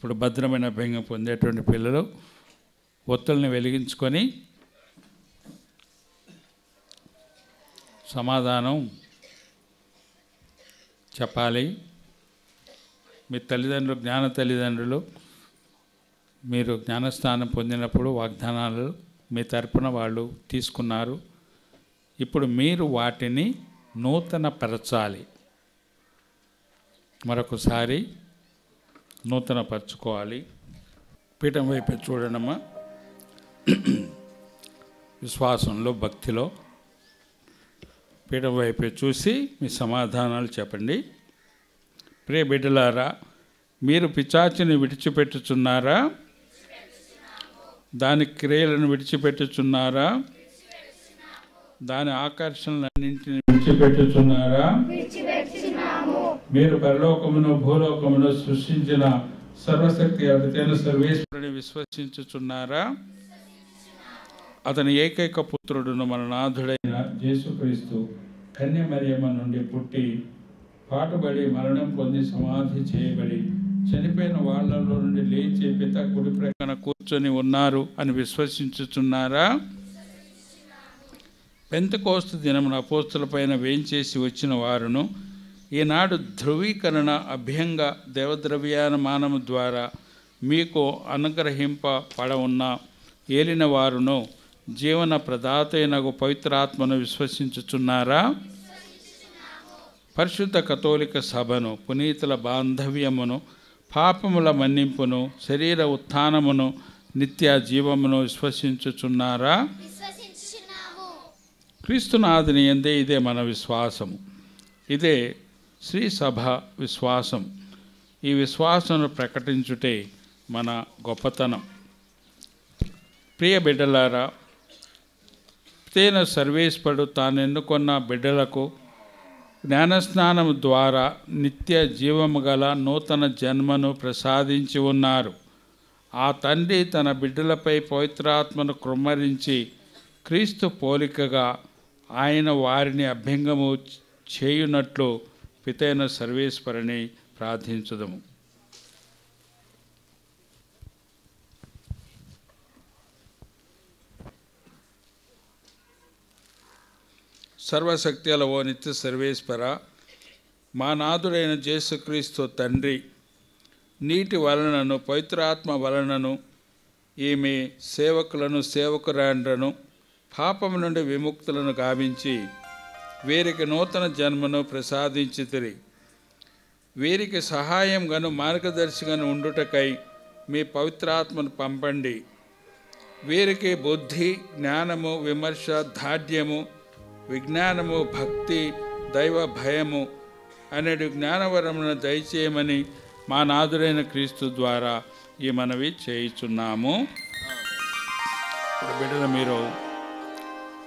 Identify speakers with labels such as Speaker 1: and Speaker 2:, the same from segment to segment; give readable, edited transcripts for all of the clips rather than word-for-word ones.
Speaker 1: ఇప్పుడు భద్రమైన అభ్యంగం పొందేటువంటి పిల్లలు ఒత్తుల్ని వెలిగించుకొని సమాధానం చెప్పాలి. మీ తల్లిదండ్రులు జ్ఞాన తల్లిదండ్రులు మీరు జ్ఞానస్నానం పొందినప్పుడు వాగ్దానాలు మీ తరపున వాళ్ళు తీసుకున్నారు. ఇప్పుడు మీరు వాటిని నూతనపరచాలి. మరొకసారి నూతనపరచుకోవాలి. పీఠం వైపు చూడడమా, విశ్వాసంలో భక్తిలో పీఠం వైపు చూసి మీ సమాధానాలు చెప్పండి. ప్రియ బిడ్డలారా, మీరు పిశాచిని విడిచిపెట్టుచున్నారా? దాని క్రియలను విడిచిపెట్టుచున్నారా? దాని ఆకర్షణలన్నింటిని విడిచిపెట్టుచున్నారా? మీరు పరలోకమును భూలోకమును సృష్టించిన సర్వశక్తి అధిపైన సర్వేశ్వరుని విశ్వసించుచున్నారా? అతని ఏకైక పుత్రుడును మన నాథుడైన యేసుక్రీస్తు కన్య మరియమ్మ నుండి పుట్టి పాటుబడి మరణం పొంది సమాధి చేయబడి చనిపోయిన వాళ్ళలో నుండి లేచి పిత కుడి ప్రక్కన కూర్చొని ఉన్నారు అని విశ్వసించుచున్నారా? పెంతెకోస్తు దినమున అపోస్తలుపైన వేంచేసి వచ్చిన వారును ఈనాడు ధృవీకరణ అభ్యంగ దేవద్రవ్యానమానము ద్వారా మీకు అనుగ్రహింపబడవున్న ఏలిన వారును జీవన ప్రదాతైనగు పవిత్రాత్మను విశ్వసించుచున్నారా? పరిశుద్ధ కథోలిక సభను, పునీతుల బాంధవ్యమును, పాపముల మన్నింపును, శరీర ఉత్థానమును, నిత్య జీవమును విశ్వసించుచున్నారా? క్రీస్తునాథుని యందే ఇదే మన విశ్వాసము. ఇదే శ్రీ సభ విశ్వాసం. ఈ విశ్వాసమును ప్రకటించుటే మన గొప్పతనం. ప్రియ బిడ్డలారా, తేన సర్వేశ్వరుడు తాను ఎన్నుకొన్న బిడ్డలకు జ్ఞానస్నానం ద్వారా నిత్య జీవము గల నూతన జన్మను ప్రసాదించి ఉన్నారు. ఆ తండ్రి తన బిడ్డలపై పవిత్రాత్మను కృమ్మరించి క్రీస్తు పోలికగా ఆయన వారిని అభ్యంగము చేయునట్లు పితైన సర్వేశ్వరుని ప్రార్థించుదము. సర్వశక్తుల ఓ నిత్య సర్వేశ్వర, మా నాథుడైన యేసుక్రీస్తు తండ్రి నీటి వలనను పవిత్రాత్మ వలనను ఈమె సేవకులను సేవకురాండ్రను పాపము నుండి విముక్తులను గావించి వీరికి నూతన జన్మను ప్రసాదించితిరి. వీరికి సహాయంగాను మార్గదర్శిగాను ఉండుటకై మీ పవిత్రాత్మను పంపండి. వీరికి బుద్ధి, జ్ఞానము, విమర్శ, ధార్ఢ్యము, విజ్ఞానము, భక్తి, దైవ భయము అనేడు జ్ఞానవరమును దయచేయమని మా నాథుడైన క్రీస్తు ద్వారా ఈ మనవి చేయుచున్నాము. బిడ్డలు మీరు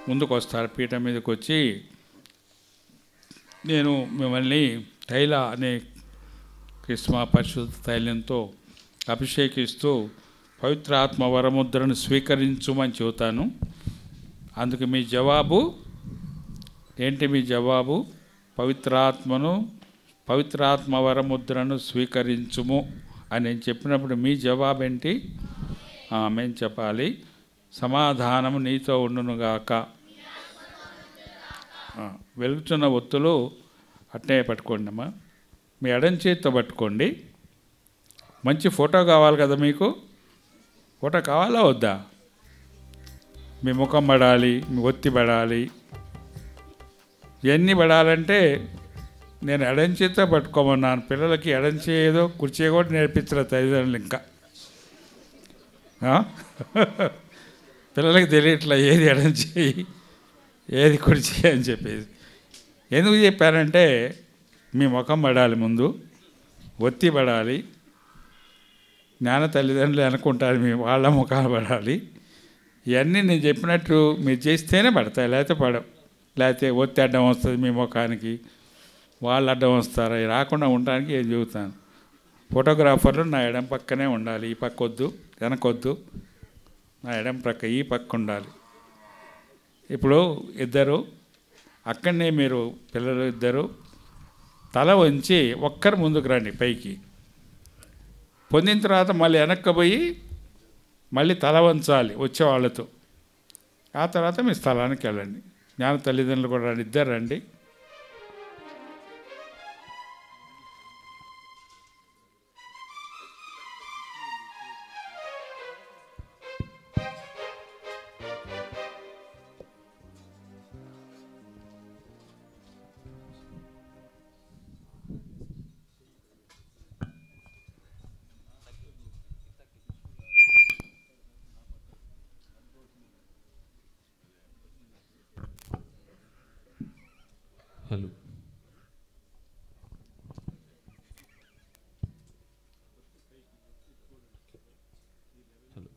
Speaker 1: ముందుకు వస్తారు. పీఠం మీదకి వచ్చి నేను మిమ్మల్ని తైల అనే క్రిస్మా పరిశుద్ధ తైలంతో అభిషేకిస్తూ పవిత్రాత్మ వరముద్రను స్వీకరించుమని చెబుతాను. అందుకు మీ జవాబు ఏంటి? మీ జవాబు పవిత్రాత్మ వరముద్రను స్వీకరించుము అని నేను చెప్పినప్పుడు మీ జవాబు ఏంటి? మేము చెప్పాలి, సమాధానము నీతో ఉండునుగాక. వెలుగుతున్న ఒత్తులు అట్నే పట్టుకోండి అమ్మా. మీ ఎడం చేతితో పట్టుకోండి. మంచి ఫోటో కావాలి కదా మీకు? ఫోటో కావాలా వద్దా? మీ ముఖం పడాలి, మీ ఒత్తి పడాలి. ఇవన్నీ పడాలంటే నేను ఎడం చేతితో పట్టుకోమన్నాను. పిల్లలకి ఎడం చేయదో కుర్చీ కూడా నేర్పించలేదు తల్లిదండ్రులు. ఇంకా పిల్లలకి తెలియట్లా ఏది ఎడం చేయి ఏది కుర్చీ అని చెప్పేసి. ఎందుకు చెప్పారంటే మీ ముఖం పడాలి, ముందు ఒత్తి పడాలి. జ్ఞాన తల్లిదండ్రులు అనుకుంటారు మీ వాళ్ళ ముఖాలు పడాలి. ఇవన్నీ నేను చెప్పినట్టు మీరు చేస్తేనే పడతాయి, లేకపోతే పడవు. లేకపోతే ఒత్తి అడ్డం వస్తుంది మీ ముఖానికి, వాళ్ళు అడ్డం వస్తారు. అవి రాకుండా ఉండడానికి ఏం చెబుతాను. ఫోటోగ్రాఫర్లు నా ఎడం పక్కనే ఉండాలి. ఈ పక్క వద్దు, వెనకొద్దు, నా ఎడం ప్రక్క ఈ పక్క ఉండాలి. ఇప్పుడు ఇద్దరు అక్కడనే మీరు పిల్లలు ఇద్దరు తల వంచి ఒక్కరు ముందుకు రండి పైకి. పొందిన తర్వాత మళ్ళీ వెనక్కిపోయి మళ్ళీ తల వంచాలి వచ్చేవాళ్ళతో. ఆ తర్వాత మీ స్థలానికి వెళ్ళండి. జ్ఞాన తల్లిదండ్రులు కూడా రండి, ఇద్దరు రండి.
Speaker 2: Hello, hello.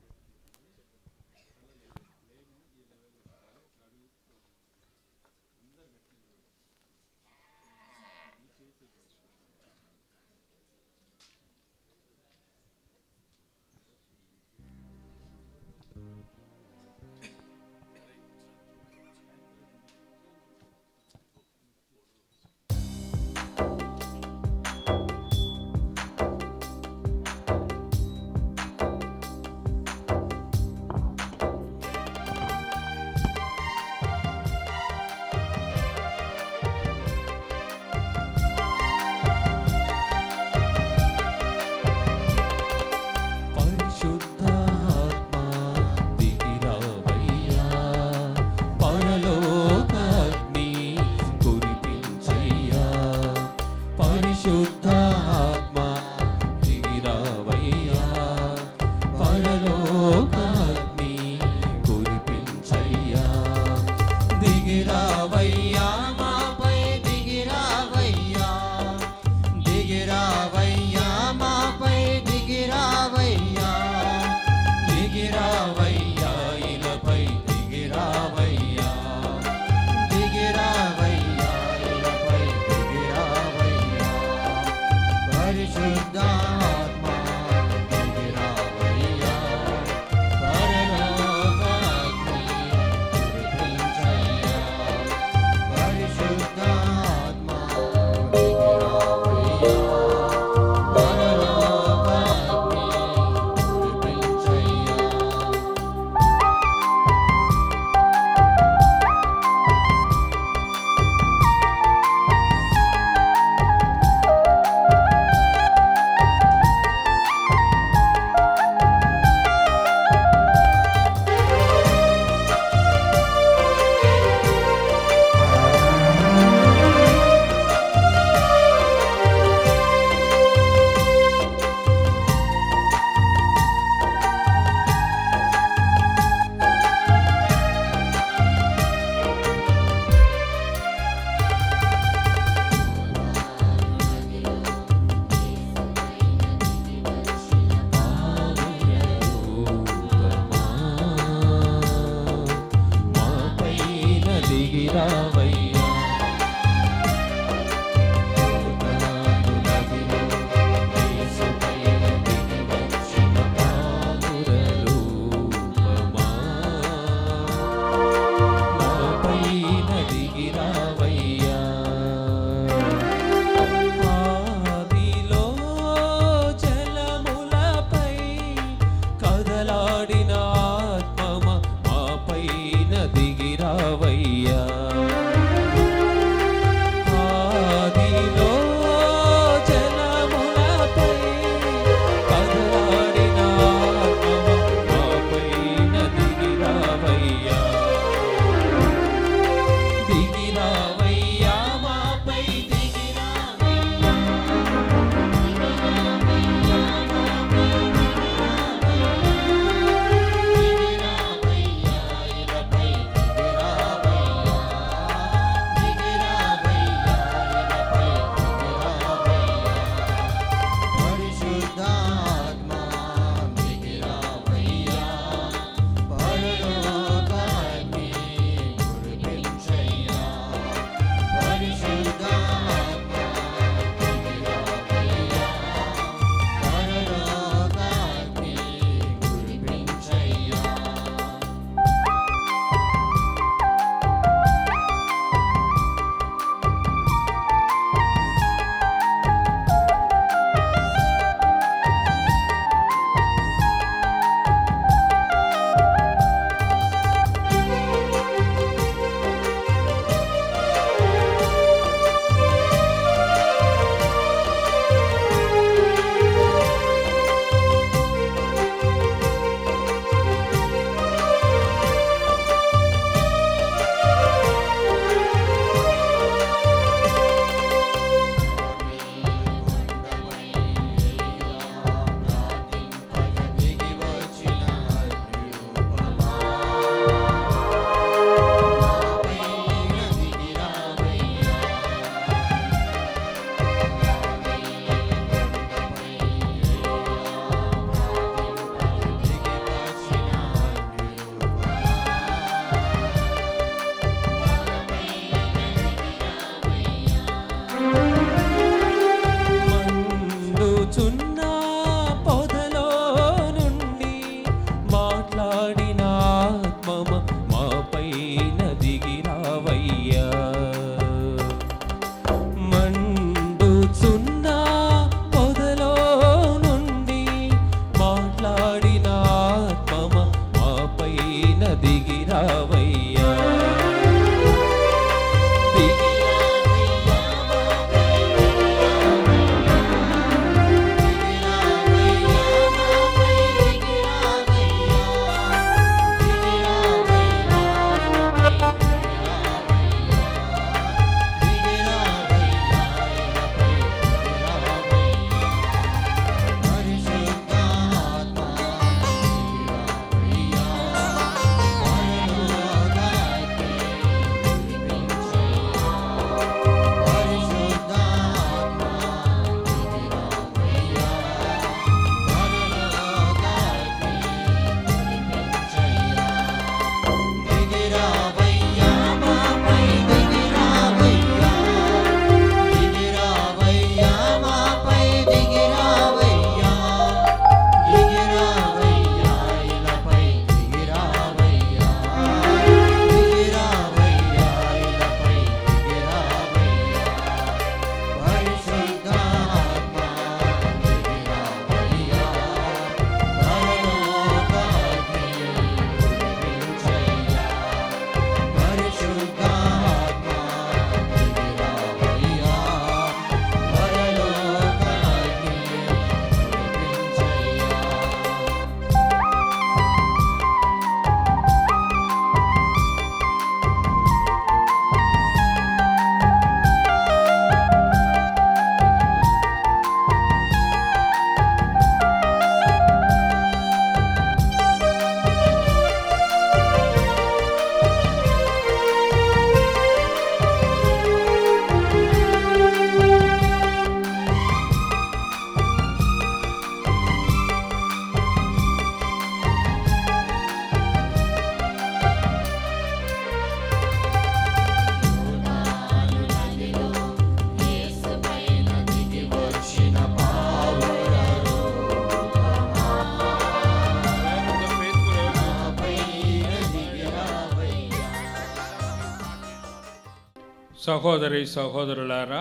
Speaker 1: సహోదరి సహోదరులారా,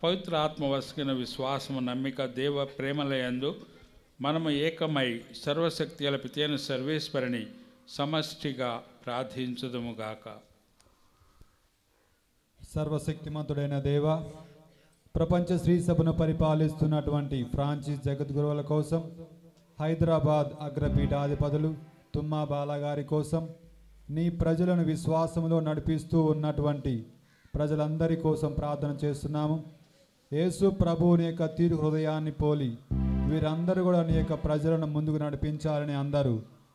Speaker 1: పవిత్ర ఆత్మ వసిగిన విశ్వాసము నమ్మిక దేవ ప్రేమలయందు మనము ఏకమై సర్వశక్తి గల పితైన సర్వేశ్వరుని సమష్టిగా ప్రార్థించుదుముగాక.
Speaker 3: సర్వశక్తిమంతుడైన దేవ, ప్రపంచ శ్రీ సభను పరిపాలిస్తున్నటువంటి ఫ్రాన్సిస్ జగద్గురువుల కోసం, హైదరాబాద్ అగ్రపీఠాధిపతులు తుమ్మా బాలగారి కోసం, నీ ప్రజలను విశ్వాసంలో నడిపిస్తూ ఉన్నటువంటి ప్రజలందరి కోసం ప్రార్థన చేస్తున్నాము. యేసు ప్రభువుని యొక్క తీరు హృదయాన్ని పోలి వీరందరూ కూడా నీ యొక్క ప్రజలను ముందుకు నడిపించాలని అందరూ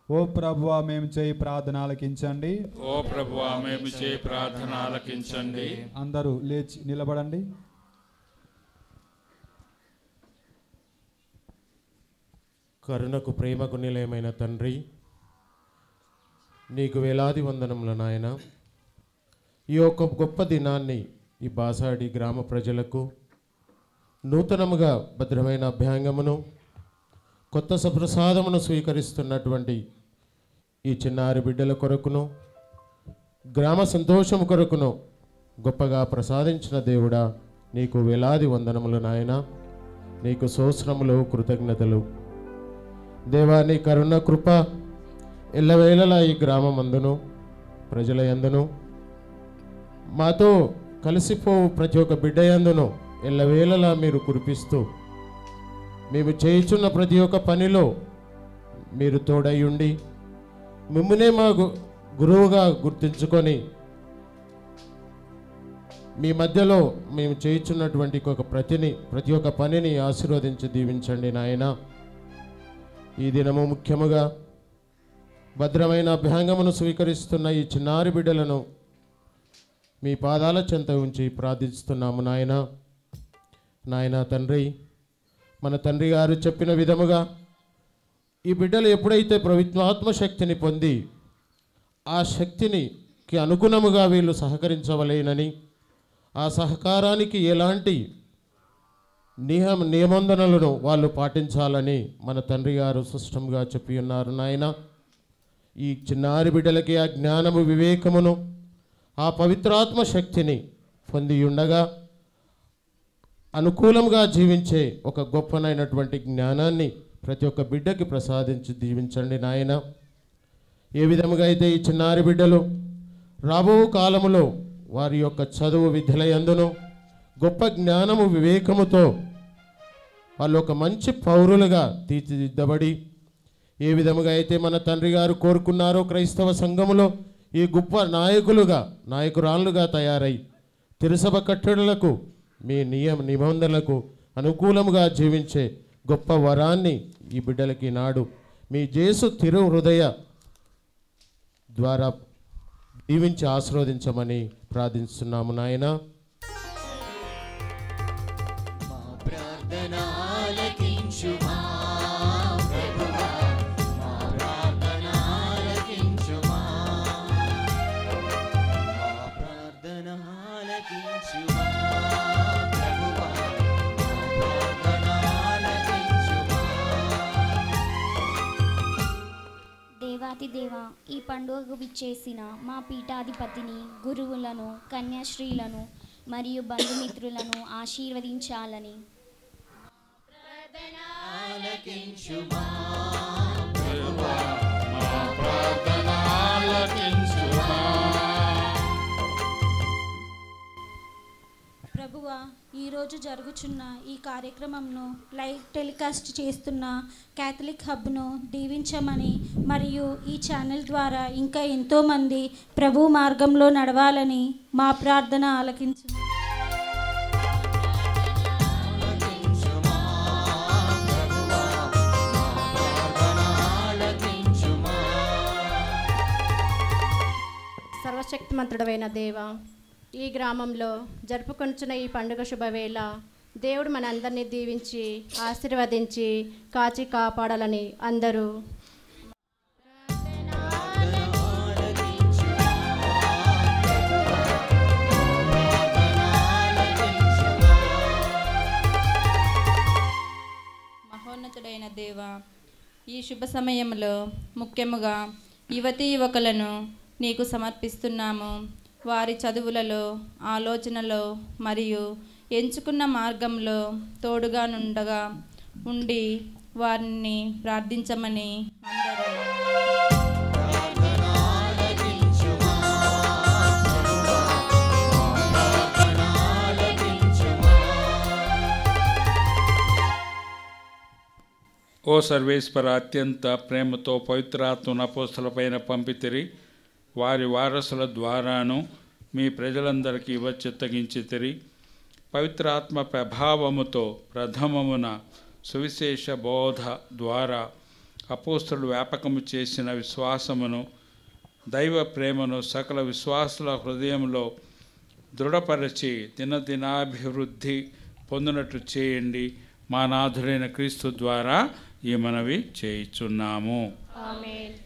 Speaker 3: ఓ ప్రభువా మేము చేయి ప్రార్థన ఆలకించండి.
Speaker 1: ఓ ప్రభువా మేము చేయి ప్రార్థన ఆలకించండి.
Speaker 3: అందరూ లేచి నిలబడండి.
Speaker 4: కరుణకు ప్రేమకు నిలయమైన తండ్రి, నీకు వేలాది వందనములు నాయన. ఈ యొక్క గొప్ప దినాన్ని ఈ బాసాడి గ్రామ ప్రజలకు నూతనముగా భద్రమైన అభ్యాంగమును, కొత్త సప్రసాదమును స్వీకరిస్తున్నటువంటి ఈ చిన్నారి బిడ్డల కొరకును, గ్రామ సంతోషము కొరకును గొప్పగా ప్రసాదించిన దేవుడా, నీకు వేలాది వందనములు నాయన. నీకు స్తోత్రములు, కృతజ్ఞతలు. దేవా, నీ కరుణ కృప ఎల్లవేళలా ఈ గ్రామమందును ప్రజల యందును మాతో కలిసిపోవు ప్రతి ఒక్క బిడ్డ యందును ఎల్లవేళలా మీరు కురిపిస్తూ, మేము చేయుచున్న ప్రతి ఒక్క పనిలో మీరు తోడయ్యుండి మిమ్మునే మా గురువుగా గుర్తించుకొని మీ మధ్యలో మేము చేయుచున్నటువంటి ప్రతి ఒక్క పనిని ఆశీర్వదించి దీవించండి నాయన. ఈ దినము ముఖ్యముగా భద్రమైన అభ్యాంగమును స్వీకరిస్తున్న ఈ చిన్నారి బిడ్డలను మీ పాదాల చెంత ఉంచి ప్రార్థిస్తున్నాము నాయన. నాయన తండ్రి, మన తండ్రి గారు చెప్పిన విధముగా ఈ బిడ్డలు ఎప్పుడైతే పవిత్రాత్మ శక్తిని పొంది ఆ శక్తికి అనుగుణముగా వీళ్ళు సహకరించవలేనని, ఆ సహకారానికి ఎలాంటి నిబంధనలను వాళ్ళు పాటించాలని మన తండ్రి గారు స్పష్టంగా చెప్పి ఉన్నారు నాయన. ఈ చిన్నారి బిడ్డలకి ఆ జ్ఞానము, వివేకమును, ఆ పవిత్రాత్మ శక్తిని పొంది ఉండగా అనుకూలంగా జీవించే ఒక గొప్పనైనటువంటి జ్ఞానాన్ని ప్రతి ఒక్క బిడ్డకి ప్రసాదించి దీవించండి నాయన. ఏ విధముగా అయితే ఈ చిన్నారి బిడ్డలు రాబో కాలములో వారి యొక్క చదువు విద్యల యందును గొప్ప జ్ఞానము, వివేకముతో వాళ్ళు ఒక మంచి పౌరులుగా తీర్చిదిద్దబడి, ఏ విధముగా అయితే మన తండ్రి గారు కోరుకున్నారో క్రైస్తవ సంఘములో ఈ గొప్ప నాయకురాళ్ళుగా తయారై తిరుసభ కట్టడలకు, మీ నిబంధనలకు అనుకూలముగా జీవించే గొప్ప వరాన్ని ఈ బిడ్డలకి నాడు మీ యేసు తిరు హృదయ ద్వారా దీవించి ఆశీర్వదించమని ప్రార్థిస్తున్నాము నాయన.
Speaker 5: దేవా, ఈ పండుగకు విచ్చేసిన మా పీఠాధిపతిని, గురువులను, కన్యాశ్రీలను మరియు బంధుమిత్రులను ఆశీర్వదించాలని
Speaker 6: ప్రభువా, ఈరోజు జరుగుచున్న ఈ కార్యక్రమంను లైవ్ టెలికాస్ట్ చేస్తున్న క్యాథలిక్ హబ్ను దీవించమని మరియు ఈ ఛానల్ ద్వారా ఇంకా ఎంతోమంది ప్రభు మార్గంలో నడవాలని మా ప్రార్థన ఆలకించు.
Speaker 7: సర్వశక్తిమంతుడైన దేవ, ఈ గ్రామంలో జరుపుకొంచున్న ఈ పండుగ శుభవేళ దేవుడు మనందరినీ దీవించి ఆశీర్వదించి కాచి కాపాడాలని అందరూ
Speaker 8: మహోన్నతుడైన దేవ, ఈ శుభ సమయంలో ముఖ్యముగా యువతీ యువకులను నీకు సమర్పిస్తున్నాము. వారి చదువులలో, ఆలోచనలో మరియు ఎంచుకున్న మార్గంలో తోడుగా ఉండి వారిని ప్రార్థించమని అందరూ
Speaker 1: ఓ సర్వేశ్వర, అత్యంత ప్రేమతో పవిత్రాత్మను అపోస్తలులపైన పంపితిరి. వారి వారసుల ద్వారాను మీ ప్రజలందరికీ చిత్తగించితిరి. పవిత్రాత్మ ప్రభావముతో ప్రథమమున సువిశేష బోధ ద్వారా అపోస్తలులు వ్యాపకము చేసిన విశ్వాసమును, దైవ ప్రేమను సకల విశ్వాసుల హృదయంలో దృఢపరచి దినదినాభివృద్ధి పొందినట్లు చేయండి. మా నాథుడైన క్రీస్తు ద్వారా ఈ మనవి చేయుచున్నాము.
Speaker 7: ఆమేన్.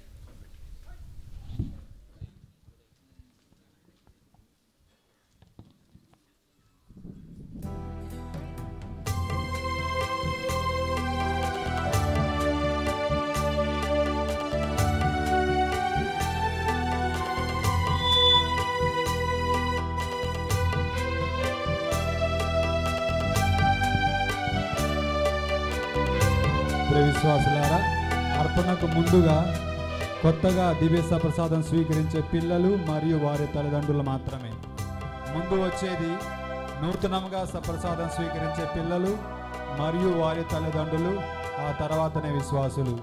Speaker 3: విశ్వాసులారా, అర్పణకు ముందుగా కొత్తగా దివ్య ప్రసాదం స్వీకరించే పిల్లలు మరియు వారి తల్లిదండ్రులు మాత్రమే. ముందు వచ్చేది నూతనంగా సప్రసాదం స్వీకరించే పిల్లలు మరియు వారి తల్లిదండ్రులు, ఆ తర్వాతనే విశ్వాసులు.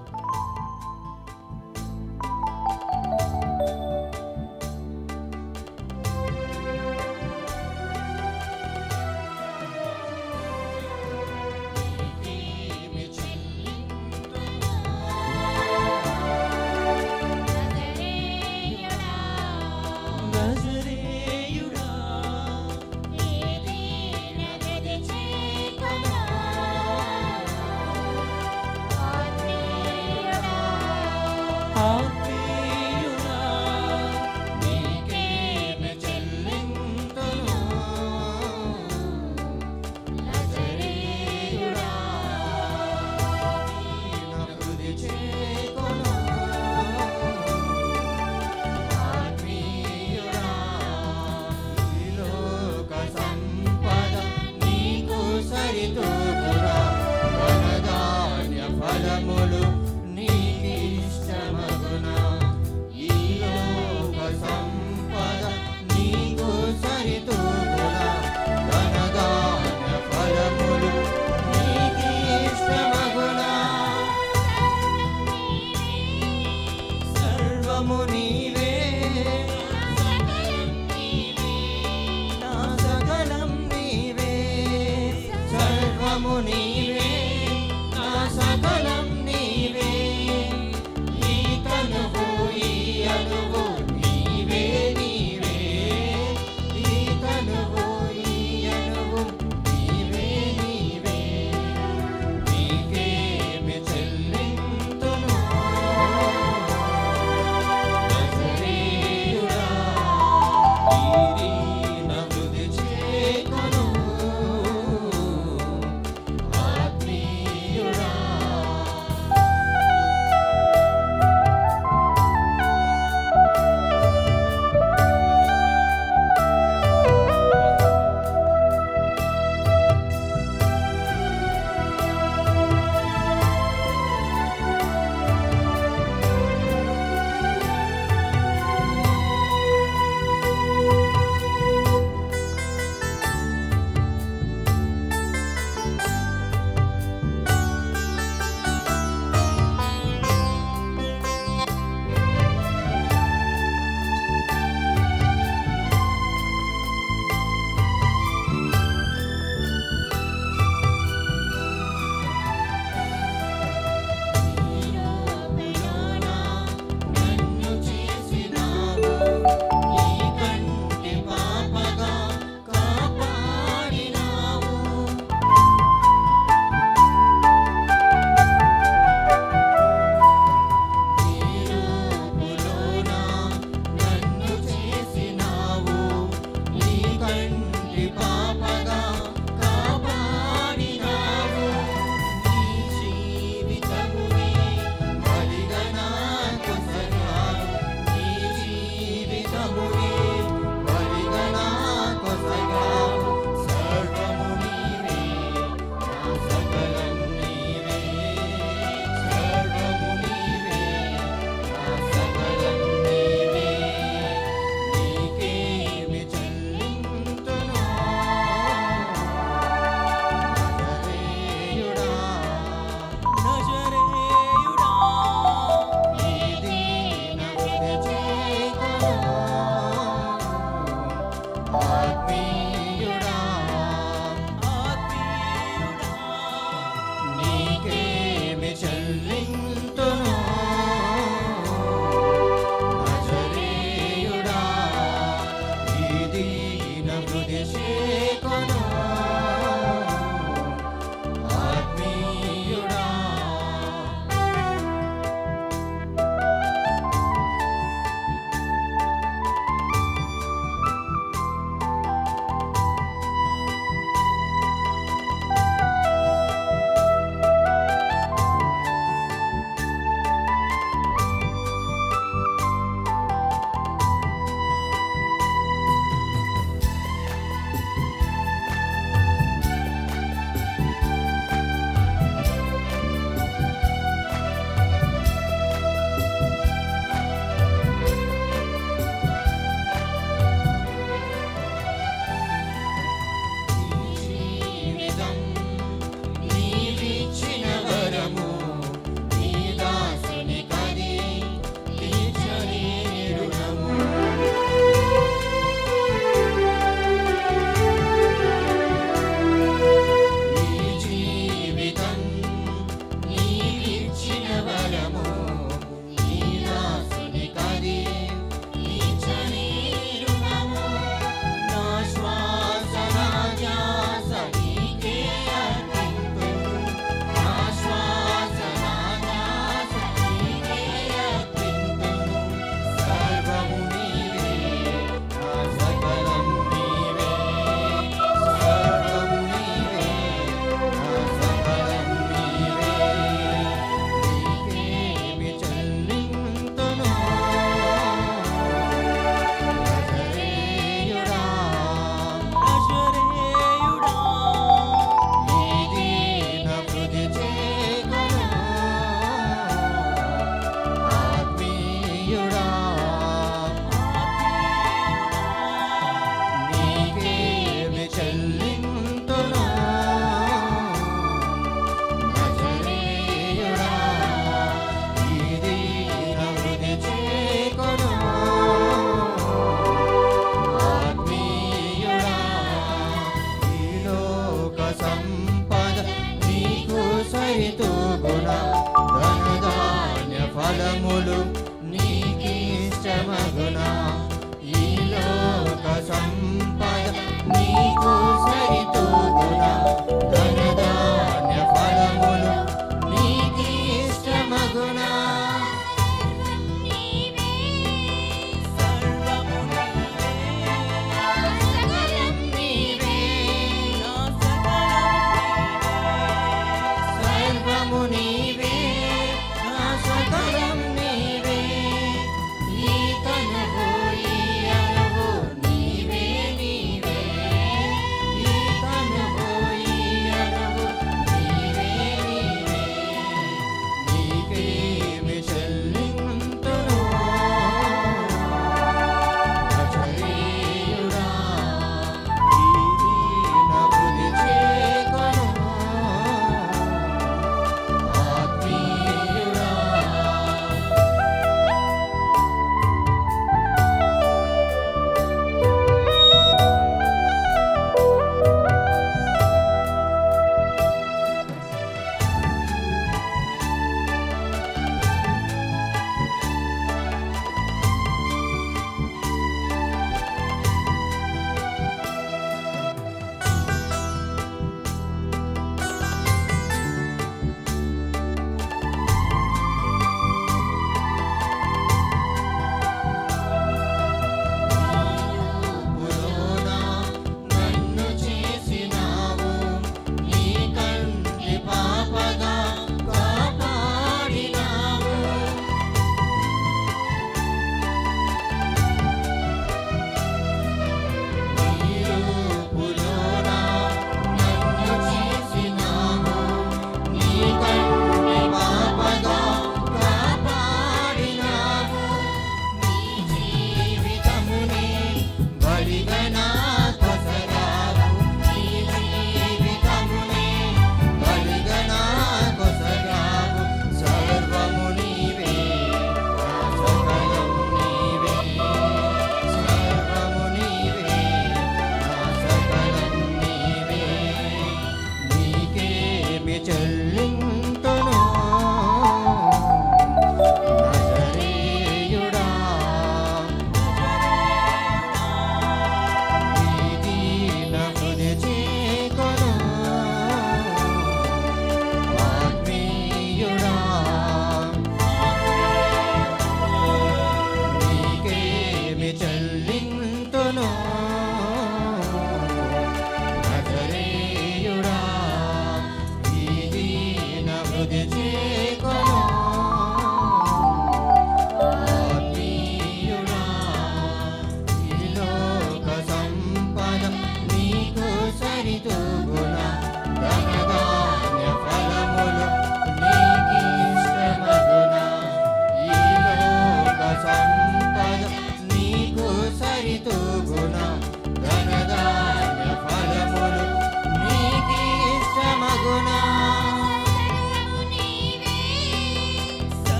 Speaker 9: సంపద నీకు సరితూగునా ధనధాన్య ఫలములు నీకిష్టమగునా ఈ లోక సంపద నీకు సరితూగునా ధనధాన్య ఫలములు నీకిష్టమగునా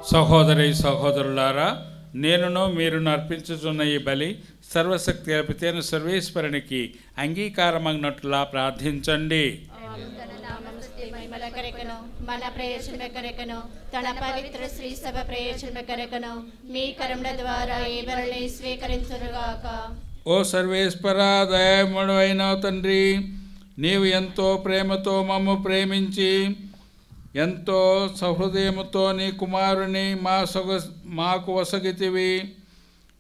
Speaker 1: సహోదరి సహోదరులారా, నేనును మీరును అర్పించుచున్న ఈ బలి సర్వశక్తి అర్పితైన సర్వేశ్వరునికి అంగీకారమగినట్లా ప్రార్థించండి.
Speaker 7: మన ప్రయోజన కొరకును తన పవిత్ర శ్రీ సభ ప్రయోజన కొరకును మీ కరుణ ద్వారా ఈ బలిని స్వీకరించుగాక.
Speaker 1: ఓ సర్వేశ్వర, దయామయుడు అయిన తండ్రి, నీవు ఎంతో ప్రేమతో మమ్ము ప్రేమించి ఎంతో సహృదయముతో నీ కుమారుని మాకు వసగితివి.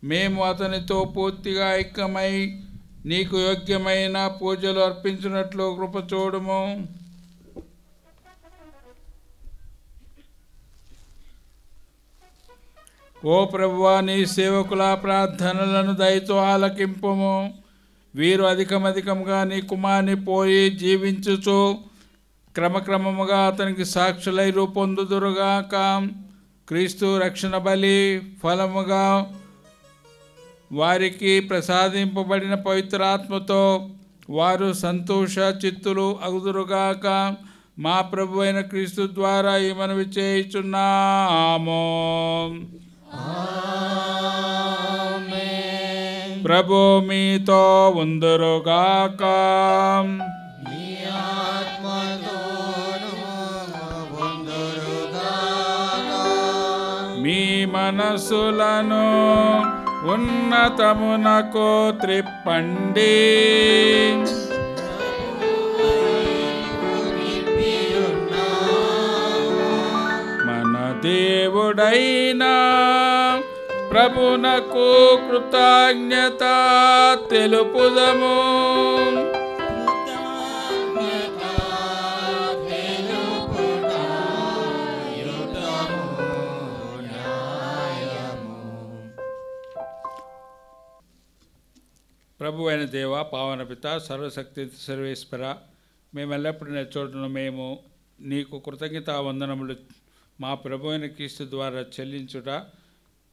Speaker 1: మేము అతనితో పూర్తిగా ఐక్యమై నీకు యోగ్యమైన పూజలు అర్పించినట్లు కృప చూడుము. ఓ ప్రభువా, నీ సేవకుల ప్రార్థనలను దయతో ఆలకింపుము. వీరు అధికమధికంగా నీ కుమారుని పోయి జీవించుచు క్రమక్రమముగా అతనికి సాక్షులై రూపొందుదురుగాక. క్రీస్తు రక్షణ బలి ఫలముగా వారికి ప్రసాదింపబడిన పవిత్రాత్మతో వారు సంతోష చిత్తులు అగుదురుగాక. మా ప్రభు అయిన క్రీస్తు ద్వారా ఈ మనవి చేయుచున్నాము. ప్రభు మీతో ఉందురుగాక. మీ మనసులను ఉన్నతమునకు త్రిప్పండి. మన దేవుడైన ప్రభునకు కృతజ్ఞత తెలుపుదము. ప్రభు అయిన దేవ, పావన పిత, సర్వశక్తి సర్వేశ్వర, మేము ఎల్లప్పుడూ చోటును మేము నీకు కృతజ్ఞతా వందనములు మా ప్రభు అయిన క్రీస్తు ద్వారా చెల్లించుట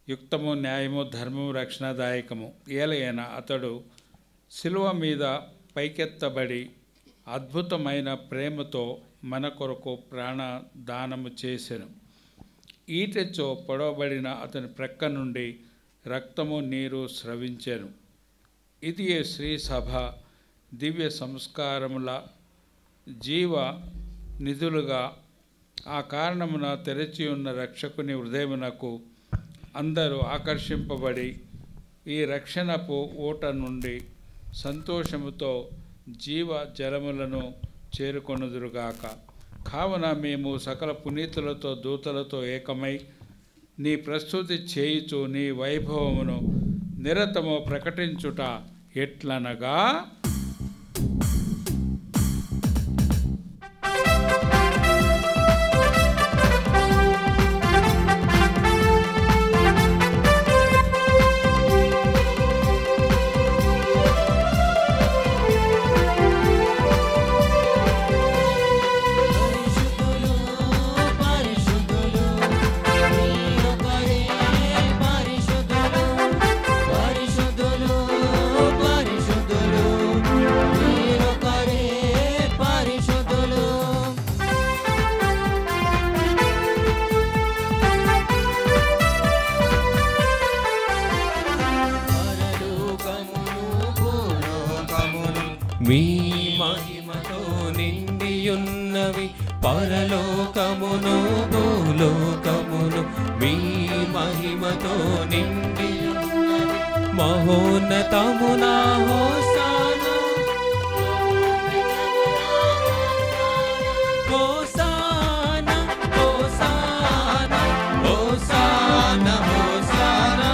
Speaker 1: యుక్తము, న్యాయము, ధర్మము, రక్షణదాయకము. ఏలైనా అతడు శిలువ మీద పైకెత్తబడి అద్భుతమైన ప్రేమతో మన కొరకు ప్రాణదానము చేసెను. ఈటెచ్చో పొడవబడిన అతని ప్రక్క నుండి రక్తము, నీరు స్రవించెను. ఇది శ్రీ సభ దివ్య సంస్కారముల జీవ నిధులుగా ఆ కారణమున తెరచి ఉన్న రక్షకుని హృదయమునకు అందరూ ఆకర్షింపబడి ఈ రక్షణపు ఊట నుండి సంతోషముతో జీవ జలములను చేరుకొనుదురుగాక. కావున మేము సకల పునీతులతో దూతలతో ఏకమై నీ ప్రస్తుతి చేయుచు నీ వైభవమును నిరతము ప్రకటించుట ఎట్లనగా,
Speaker 9: మీ మహిమతో నిండియున్నవి పరలోకమును భూలోకమును. మీ మహిమతో నిండియున్నవి మహోన్నతమునా hosanna, hosanna, hosanna, hosanna, hosanna.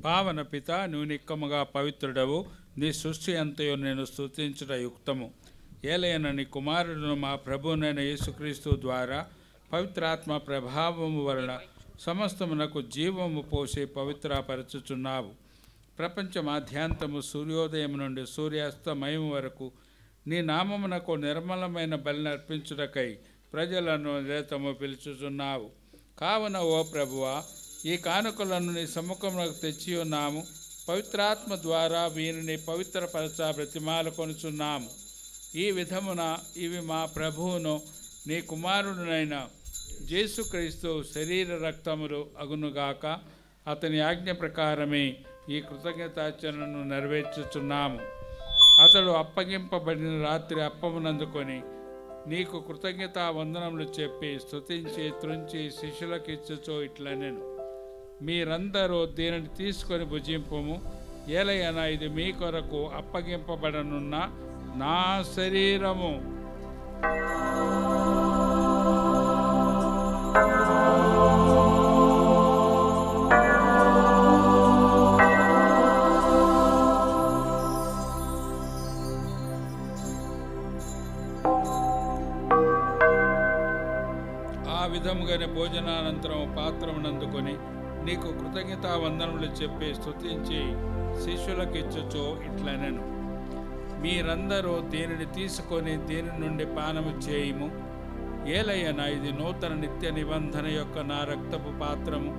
Speaker 1: పావన పిత, నువ్వు నిక్కముగా పవిత్రుడవు. నీ సృష్టి అంతయో నేను స్తుతించుట యుక్తము. ఏలైన నీ కుమారుడును మా ప్రభువునైన యేసుక్రీస్తు ద్వారా పవిత్రాత్మ ప్రభావము వలన సమస్తమునకు జీవము పోసి పవిత్రపరచుచున్నావు. ప్రపంచ మాధ్యాంతము సూర్యోదయం నుండి సూర్యాస్తమయం వరకు నీ నామమునకు నిర్మలమైన బలిని అర్పించుటకై ప్రజలను నిరతము పిలుచుచున్నావు. కావున ఓ ప్రభువా, ఈ కానుకలను నీ సముఖమునకు తెచ్చి ఉన్నాము. పవిత్రాత్మ ద్వారా వీరిని పవిత్రపరచ బ్రతిమాలు కొనుచున్నాము. ఈ విధమున ఇవి మా ప్రభువును నీ కుమారుడునైన యేసుక్రీస్తు శరీర రక్తములు అగునుగాక. అతని ఆజ్ఞ ప్రకారమే ఈ కృతజ్ఞతాచరణను నెరవేర్చుచున్నాము. అతడు అప్పగింపబడిన రాత్రి అప్పమునందుకొని నీకు కృతజ్ఞతా వందనములు చెప్పి స్తుతించి త్రుంచి శిష్యులకు ఇచ్చుచో ఇట్లనెను, మీరందరూ దీనిని తీసుకొని భుజింపుము. ఏలయన ఇది మీ కొరకు అప్పగింపబడనున్న నా శరీరము. ఆ విధముగానే భోజనానంతరం పాత్రమునందుకొని నీకు కృతజ్ఞతా వందనములు చెప్పి స్తుతించి శిష్యులకు ఇచ్చుచో ఇట్లనెను, మీరందరూ దీనిని తీసుకొని దీని నుండి పానము చేయుము. ఏలయన ఇది నూతన నిత్య నిబంధన యొక్క నా రక్తపు పాత్రము.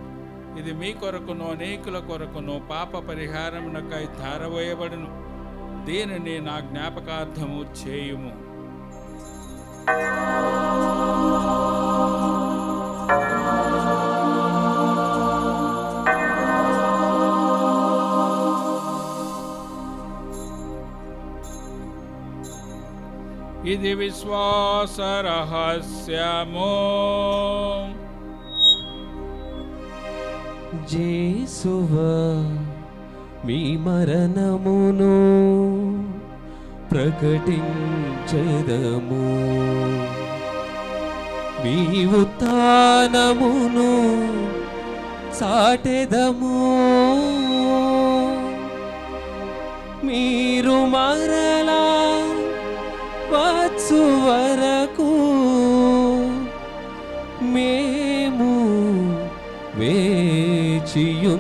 Speaker 1: ఇది మీ కొరకును అనేకుల కొరకును పాప పరిహారమునకై ధారవేయబడును. దీనిని నా జ్ఞాపకార్థము చేయుము. ఇది విశ్వాస రహస్యము.
Speaker 9: జేసువా, మీ మరణమును ప్రకటించెదము, మీ ఉత్థానమును చాటెదము. మీరు మరలా వచ్చు వరకు మేము వేచియుందుము,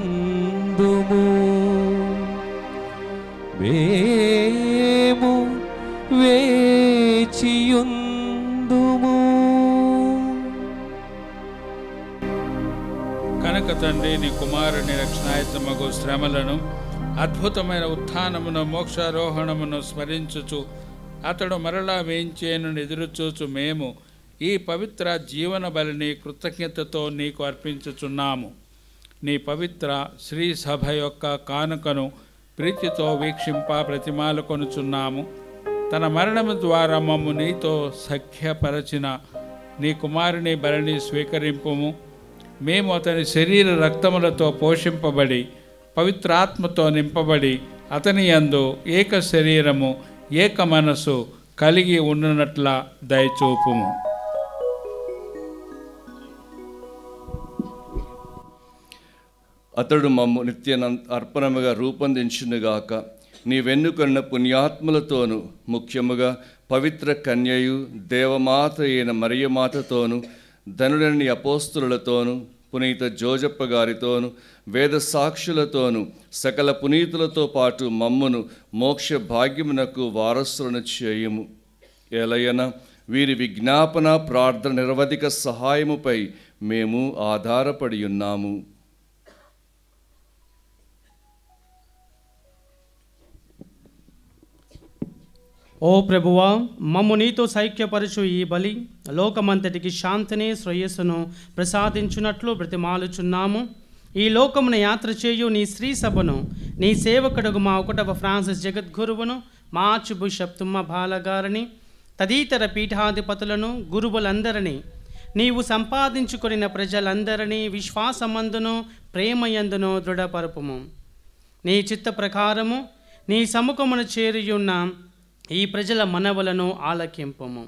Speaker 9: మేము వేచియుందుము.
Speaker 1: కనుక తండ్రి, నీ కుమారుని రక్షణాయుతమగు శ్రమలను, అద్భుతమైన ఉత్థానమును, మోక్షారోహణమును స్మరించుచు అతడు మరలా వేయించేను ఎదురుచూచు మేము ఈ పవిత్ర జీవన బలిని కృతజ్ఞతతో నీకు అర్పించుచున్నాము. నీ పవిత్ర శ్రీ సభ యొక్క కానుకను ప్రీతితో వీక్షింప బ్రతిమాలు కొనుచున్నాము. తన మరణము ద్వారా మమ్ము నీతో సఖ్యపరచిన నీ కుమారుని బలిని స్వీకరింపుము. మేము అతని శరీర రక్తములతో పోషింపబడి పవిత్రాత్మతో నింపబడి అతని యందు ఏక శరీరము ఏక మనసు కలిగి ఉండునట్ల దయచూపుము.
Speaker 10: అతడు మమ్ము నిత్య అర్పణముగా రూపొందించునుగాక. నీవెన్నుకొన్న పుణ్యాత్ములతోనూ ముఖ్యముగా పవిత్ర కన్యయు దేవమాత అయిన మరియమాతతోనూ ధనుడని అపోస్తులతోనూ పునీత జోజప్ప గారితోనూ వేద సాక్షులతోనూ సకల పునీతులతో పాటు మమ్మును మోక్ష భాగ్యమునకు వారసులను చేయుము. ఎలయన వీరి విజ్ఞాపన ప్రార్థన నిరవధిక సహాయముపై మేము ఆధారపడి ఉన్నాము.
Speaker 11: ఓ ప్రభువా, మమ్ము నీతో సైక్యపరచు ఈ బలి లోకమంతటికి శాంతిని శ్రేయస్సును ప్రసాదించున్నట్లు బ్రతిమాలుచున్నాము. ఈ లోకమున యాత్ర చేయు నీ శ్రీ సభను నీ సేవకుడుగు మా 1వ ఫ్రాన్సిస్ జగద్గురువును, మా ఆర్చ్ బిషప్ తుమ్మ బాలగారిని, తదితర పీఠాధిపతులను, గురువులందరినీ, నీవు సంపాదించుకొనిన ప్రజలందరినీ విశ్వాసమందును ప్రేమయందును దృఢపరపుము. నీ చిత్త ప్రకారము నీ సముఖమును చేరియున్న ఈ ప్రజల మనవులను ఆలకింపుము.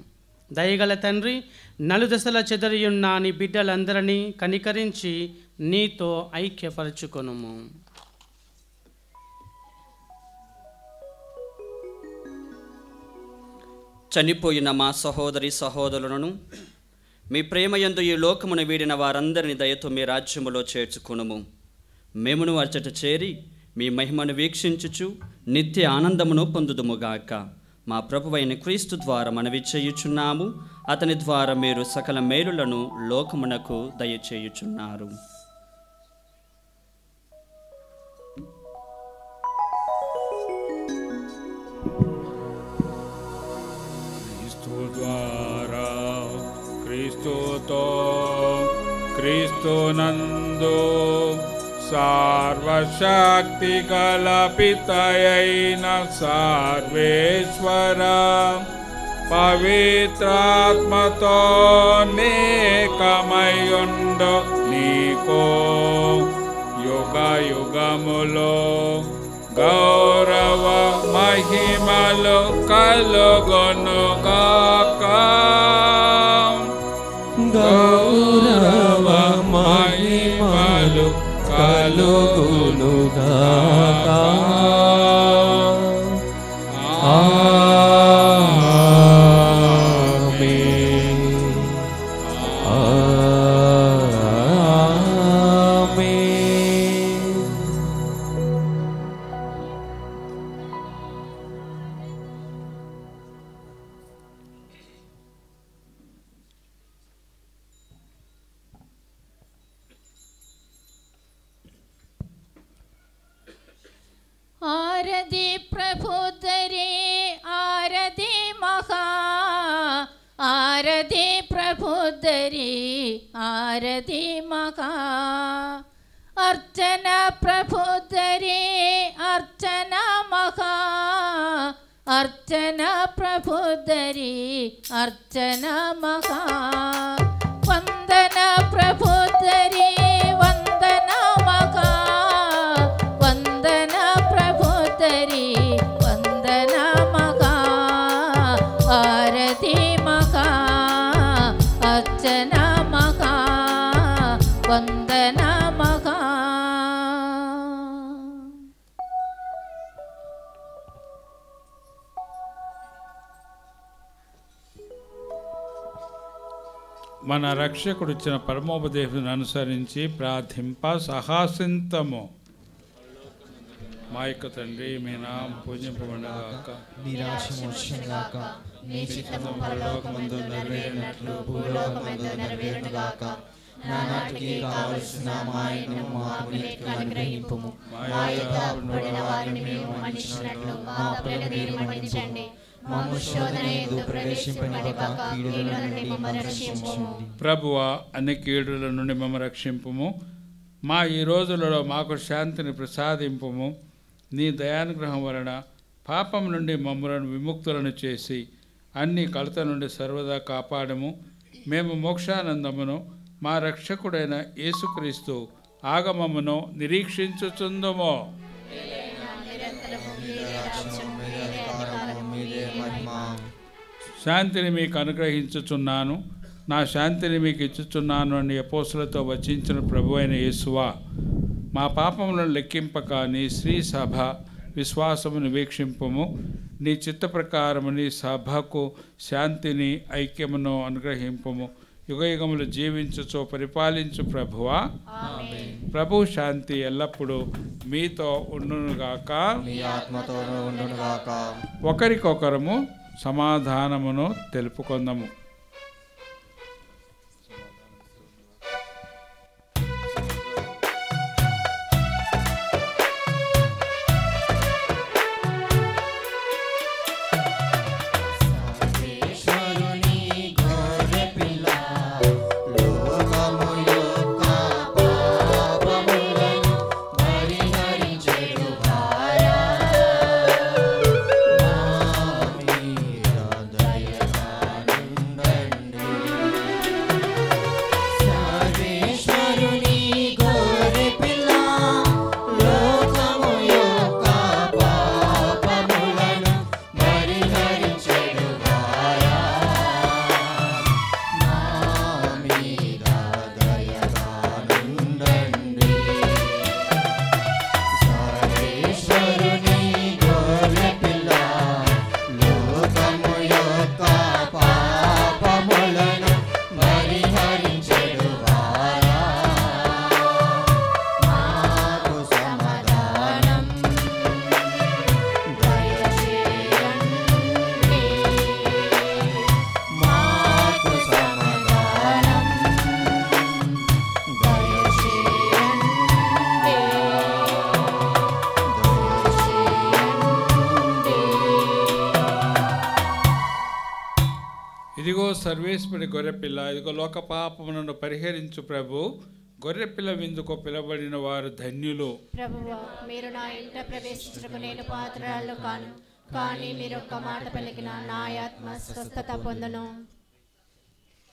Speaker 11: దయగల తండ్రి, నలుదశల చెదరియున్న నీ బిడ్డలందరినీ కనికరించి నీతో ఐక్యపరచుకొనుము.
Speaker 12: చనిపోయిన మా సహోదరి సహోదరులను మీ ప్రేమయందు ఈ లోకమును వీడిన వారందరినీ దయతో మీ రాజ్యములో చేర్చుకొనుము. మేమును అచ్చట చేరి మీ మహిమను వీక్షించుచు నిత్య ఆనందమును పొందుదుముగాక. మా ప్రభువైన క్రీస్తు ద్వారా మనవి చేయుచున్నాము. అతని ద్వారా మీరు సకల మేలులను లోకమునకు దయచేయుచున్నారు.
Speaker 1: క్రీస్తు ద్వారా, క్రీస్తుతో, క్రీస్తునందు సర్వశక్తి గల పితయైన సర్వేశ్వర పవిత్రాత్మతో నేకమయుండు నీకో యుగ యుగములో గౌరవ మహిమలు కలుగునుగాక.
Speaker 9: గౌరవ మహిమలు కలుగునుగాక.
Speaker 13: आरति प्रभुधरे आरति महा आरति प्रभुधरे आरति महा अर्चना प्रभुधरे अर्चना महा अर्चना प्रभुधरे अर्चना महा वंदना प्रभुधरे वंदना महा वंदना प्रभुधरे वंदना महा आरति महा अर्चना महा वंदना महा.
Speaker 1: మన రక్షకుడు ఇచ్చిన పరమోపదేశం అనుసరించి ప్రార్థింప సాహసింతము. మా యొక్క తండ్రి, మీ నామం పూజింపబడుగాక,
Speaker 14: మీ రాజ్యం వచ్చుగాక, మీ చిత్తము పరలోకమందు నెరవేరినట్లు భూలోకమందు నెరవేరుగాక. నానాటికి కావలసిన మాయను మాకు నేటికి అనుగ్రహింపుము. మా యొక్క అప్పుడైన వారిని మేము మన్నించినట్లు మా అప్పులను మీరు మన్నించండి. మమ్ము శోధనయందు ప్రవేశింపనివ్వక కీడుల నుండి మమ్మల్ని రక్షించుము.
Speaker 1: ప్రభువా, అన్ని కీడుల నుండి మమ్మ రక్షింపుము. మా ఈ రోజులలో మాకు శాంతిని ప్రసాదింపుము. నీ దయానుగ్రహం వలన పాపం నుండి మమ్మలను విముక్తులను చేసి అన్ని కలత నుండి సర్వదా కాపాడము. మేము మోక్షానందమును మా రక్షకుడైన యేసుక్రీస్తు ఆగమమును నిరీక్షించుచుందుము. శాంతిని మీకు అనుగ్రహించుచున్నాను, నా శాంతిని మీకు ఇచ్చుచున్నాను అని అపోస్తులతో వచించిన ప్రభువైన యేసువా, మా పాపములను లెక్కింపక నీ శ్రీ సభ విశ్వాసమును వీక్షింపము. నీ చిత్త ప్రకారము నీ సభకు శాంతిని ఐక్యమును అనుగ్రహింపము. యుగయుగములు జీవించుచో పరిపాలించు ప్రభువా, ప్రభు శాంతి ఎల్లప్పుడూ మీతో ఉండునుగాక,
Speaker 14: మీ ఆత్మతోనూ ఉండునుగాక.
Speaker 1: ఒకరికొకరము సమాధానమును తెలుపుకొందము.
Speaker 14: దయగా
Speaker 1: సర్వేశ్వరి గొర్రెపిల్ల, ఇదిగో లోక పాపములను పరిహరించు ప్రభు. గొర్రెపిల్ల విందుకు పిలబడిన వారు ధన్యులు.
Speaker 7: ప్రభువా, మీరు నా ఇంట ప్రవేశించుటకు నేను పాత్రలు కాను, కానీ మీరు ఒక్క మాట పలికిన నా ఆత్మ స్వస్థత పొందును.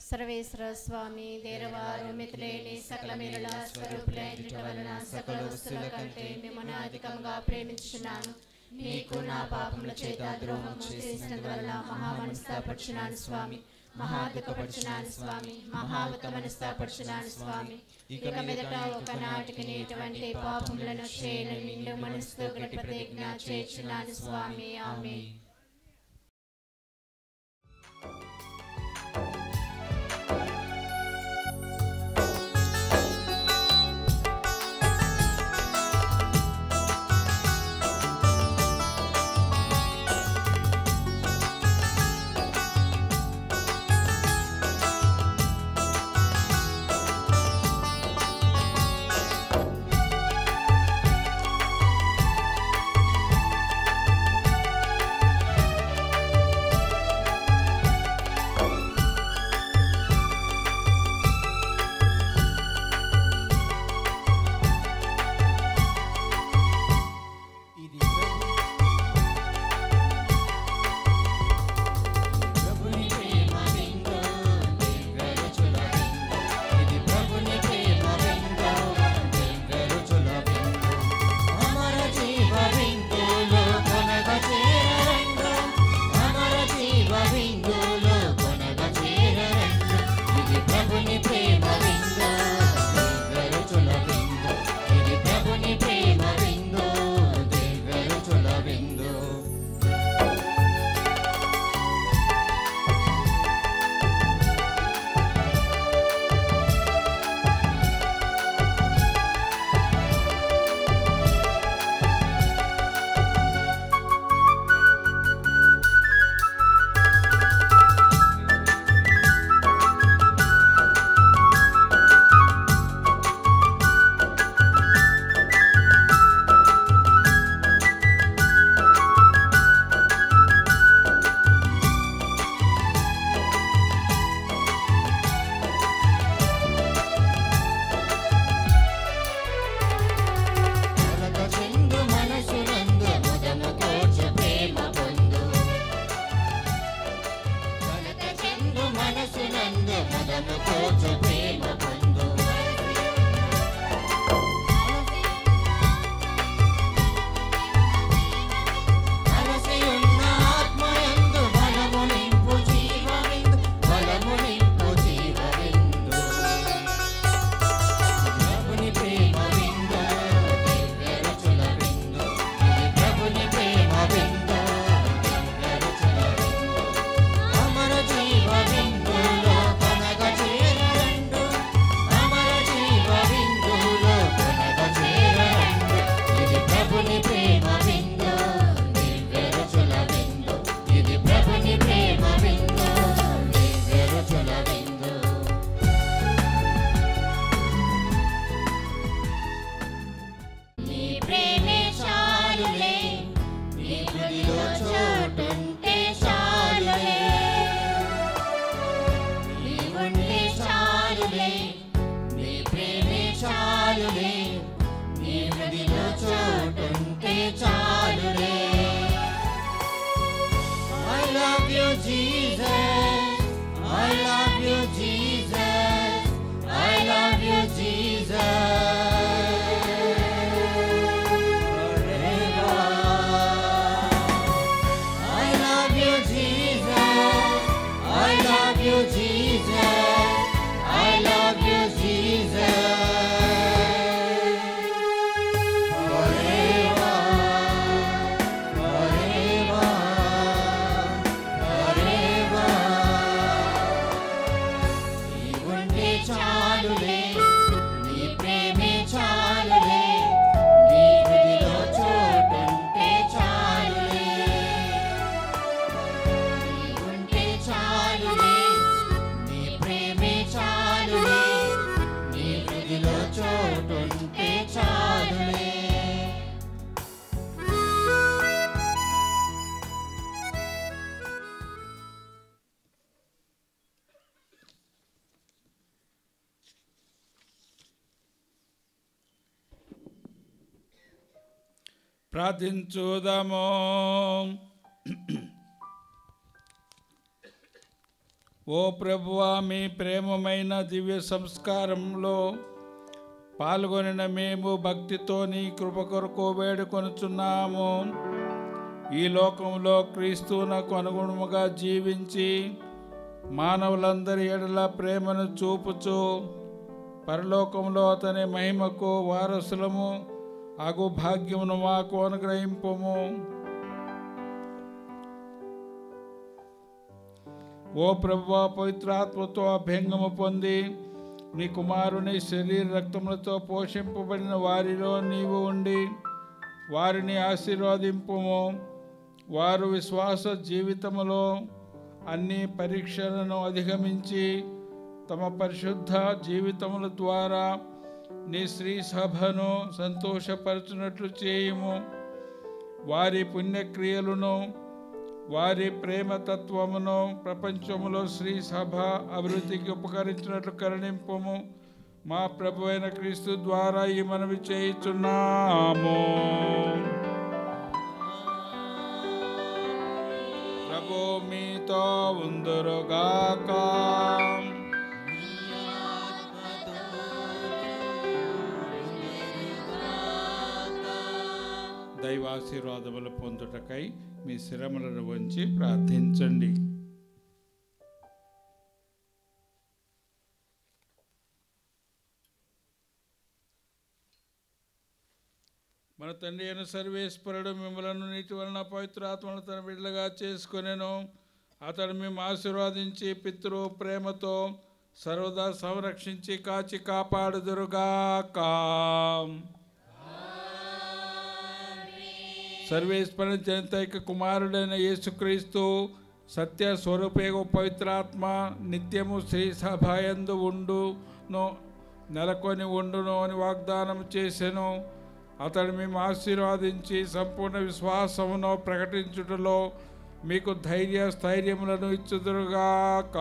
Speaker 7: సర్వేశ్వర స్వామి దేరవారు మిత్రులేని సకల మీరుల స్వరూపులైన వలన సకల వస్తువుల కంటే మిమ్మల్ని అధికంగా ప్రేమించున్నాను. మీకు నా పాపముల చేత ద్రోహం చేసినందువల్ల మహా మనస్తాపడుచున్నాను స్వామి, మహా దుఃఖపడుచున్నాను స్వామి, మహా మనస్తాపడుచున్నాను స్వామి. ఇక మీదట ఒకనాటికి ఇటువంటి పాపములను చేయని నిండు మనసుతో గట్టి ప్రతిజ్ఞ చేర్చున్నాను స్వామి. ఆమేన్.
Speaker 15: forever.
Speaker 1: ప్రార్థించుదాము. ఓ ప్రభువా, మీ ప్రేమమైన దివ్య సంస్కారంలో పాల్గొనిన మేము భక్తితో నీ కృప కొరకు వేడుకొనుచున్నాము. ఈ లోకంలో క్రీస్తునకు అనుగుణముగా జీవించి మానవులందరి ఎడల ప్రేమను చూపుచు పరలోకంలో అతని మహిమకు వారసులము అగు భాగ్యమును మాకు అనుగ్రహింపుము. ఓ ప్రభువా, పవిత్రాత్మతో అభ్యంగము పొంది నీ కుమారుని శరీర రక్తములతో పోషింపబడిన వారిలో నీవు ఉండి వారిని ఆశీర్వదింపుము. వారు విశ్వాస జీవితములో అన్ని పరీక్షలను అధిగమించి తమ పరిశుద్ధ జీవితముల ద్వారా నీ శ్రీ సభను సంతోషపరచునట్లు చేయుము. వారి పుణ్యక్రియలను వారి ప్రేమతత్వమును ప్రపంచములో శ్రీ సభ అభివృద్ధికి ఉపకరించినట్లు కరుణింపుము. మా ప్రభు అయిన క్రీస్తు ద్వారా ఈ మనవి చేయుచున్నాము. ప్రభు మీతో ఉందురుగాక. దైవాశీర్వాదములు పొందుటకై మీ శిరములను వంచి ప్రార్థించండి. మన తండ్రి అయిన సర్వేశ్వరుడు మిమ్మలను నీటి వలన పవిత్రాత్మను తన బిడ్డలుగా చేసుకొనెను. అతడు మేము ఆశీర్వాదించి పితృ ప్రేమతో సర్వదా సంరక్షించి కాచి కాపాడుదురుగాక. సర్వేశ్వరుని జనతైక కుమారుడైన యేసుక్రీస్తు సత్య స్వరూపేగ పవిత్రాత్మ నిత్యము శ్రీ సభయందు ఉండును నెలకొని ఉండును అని వాగ్దానం చేసెను. అతడు మేము ఆశీర్వాదించి సంపూర్ణ విశ్వాసమును ప్రకటించుటలో మీకు స్థైర్యములను ఇచ్చుదురుగాక.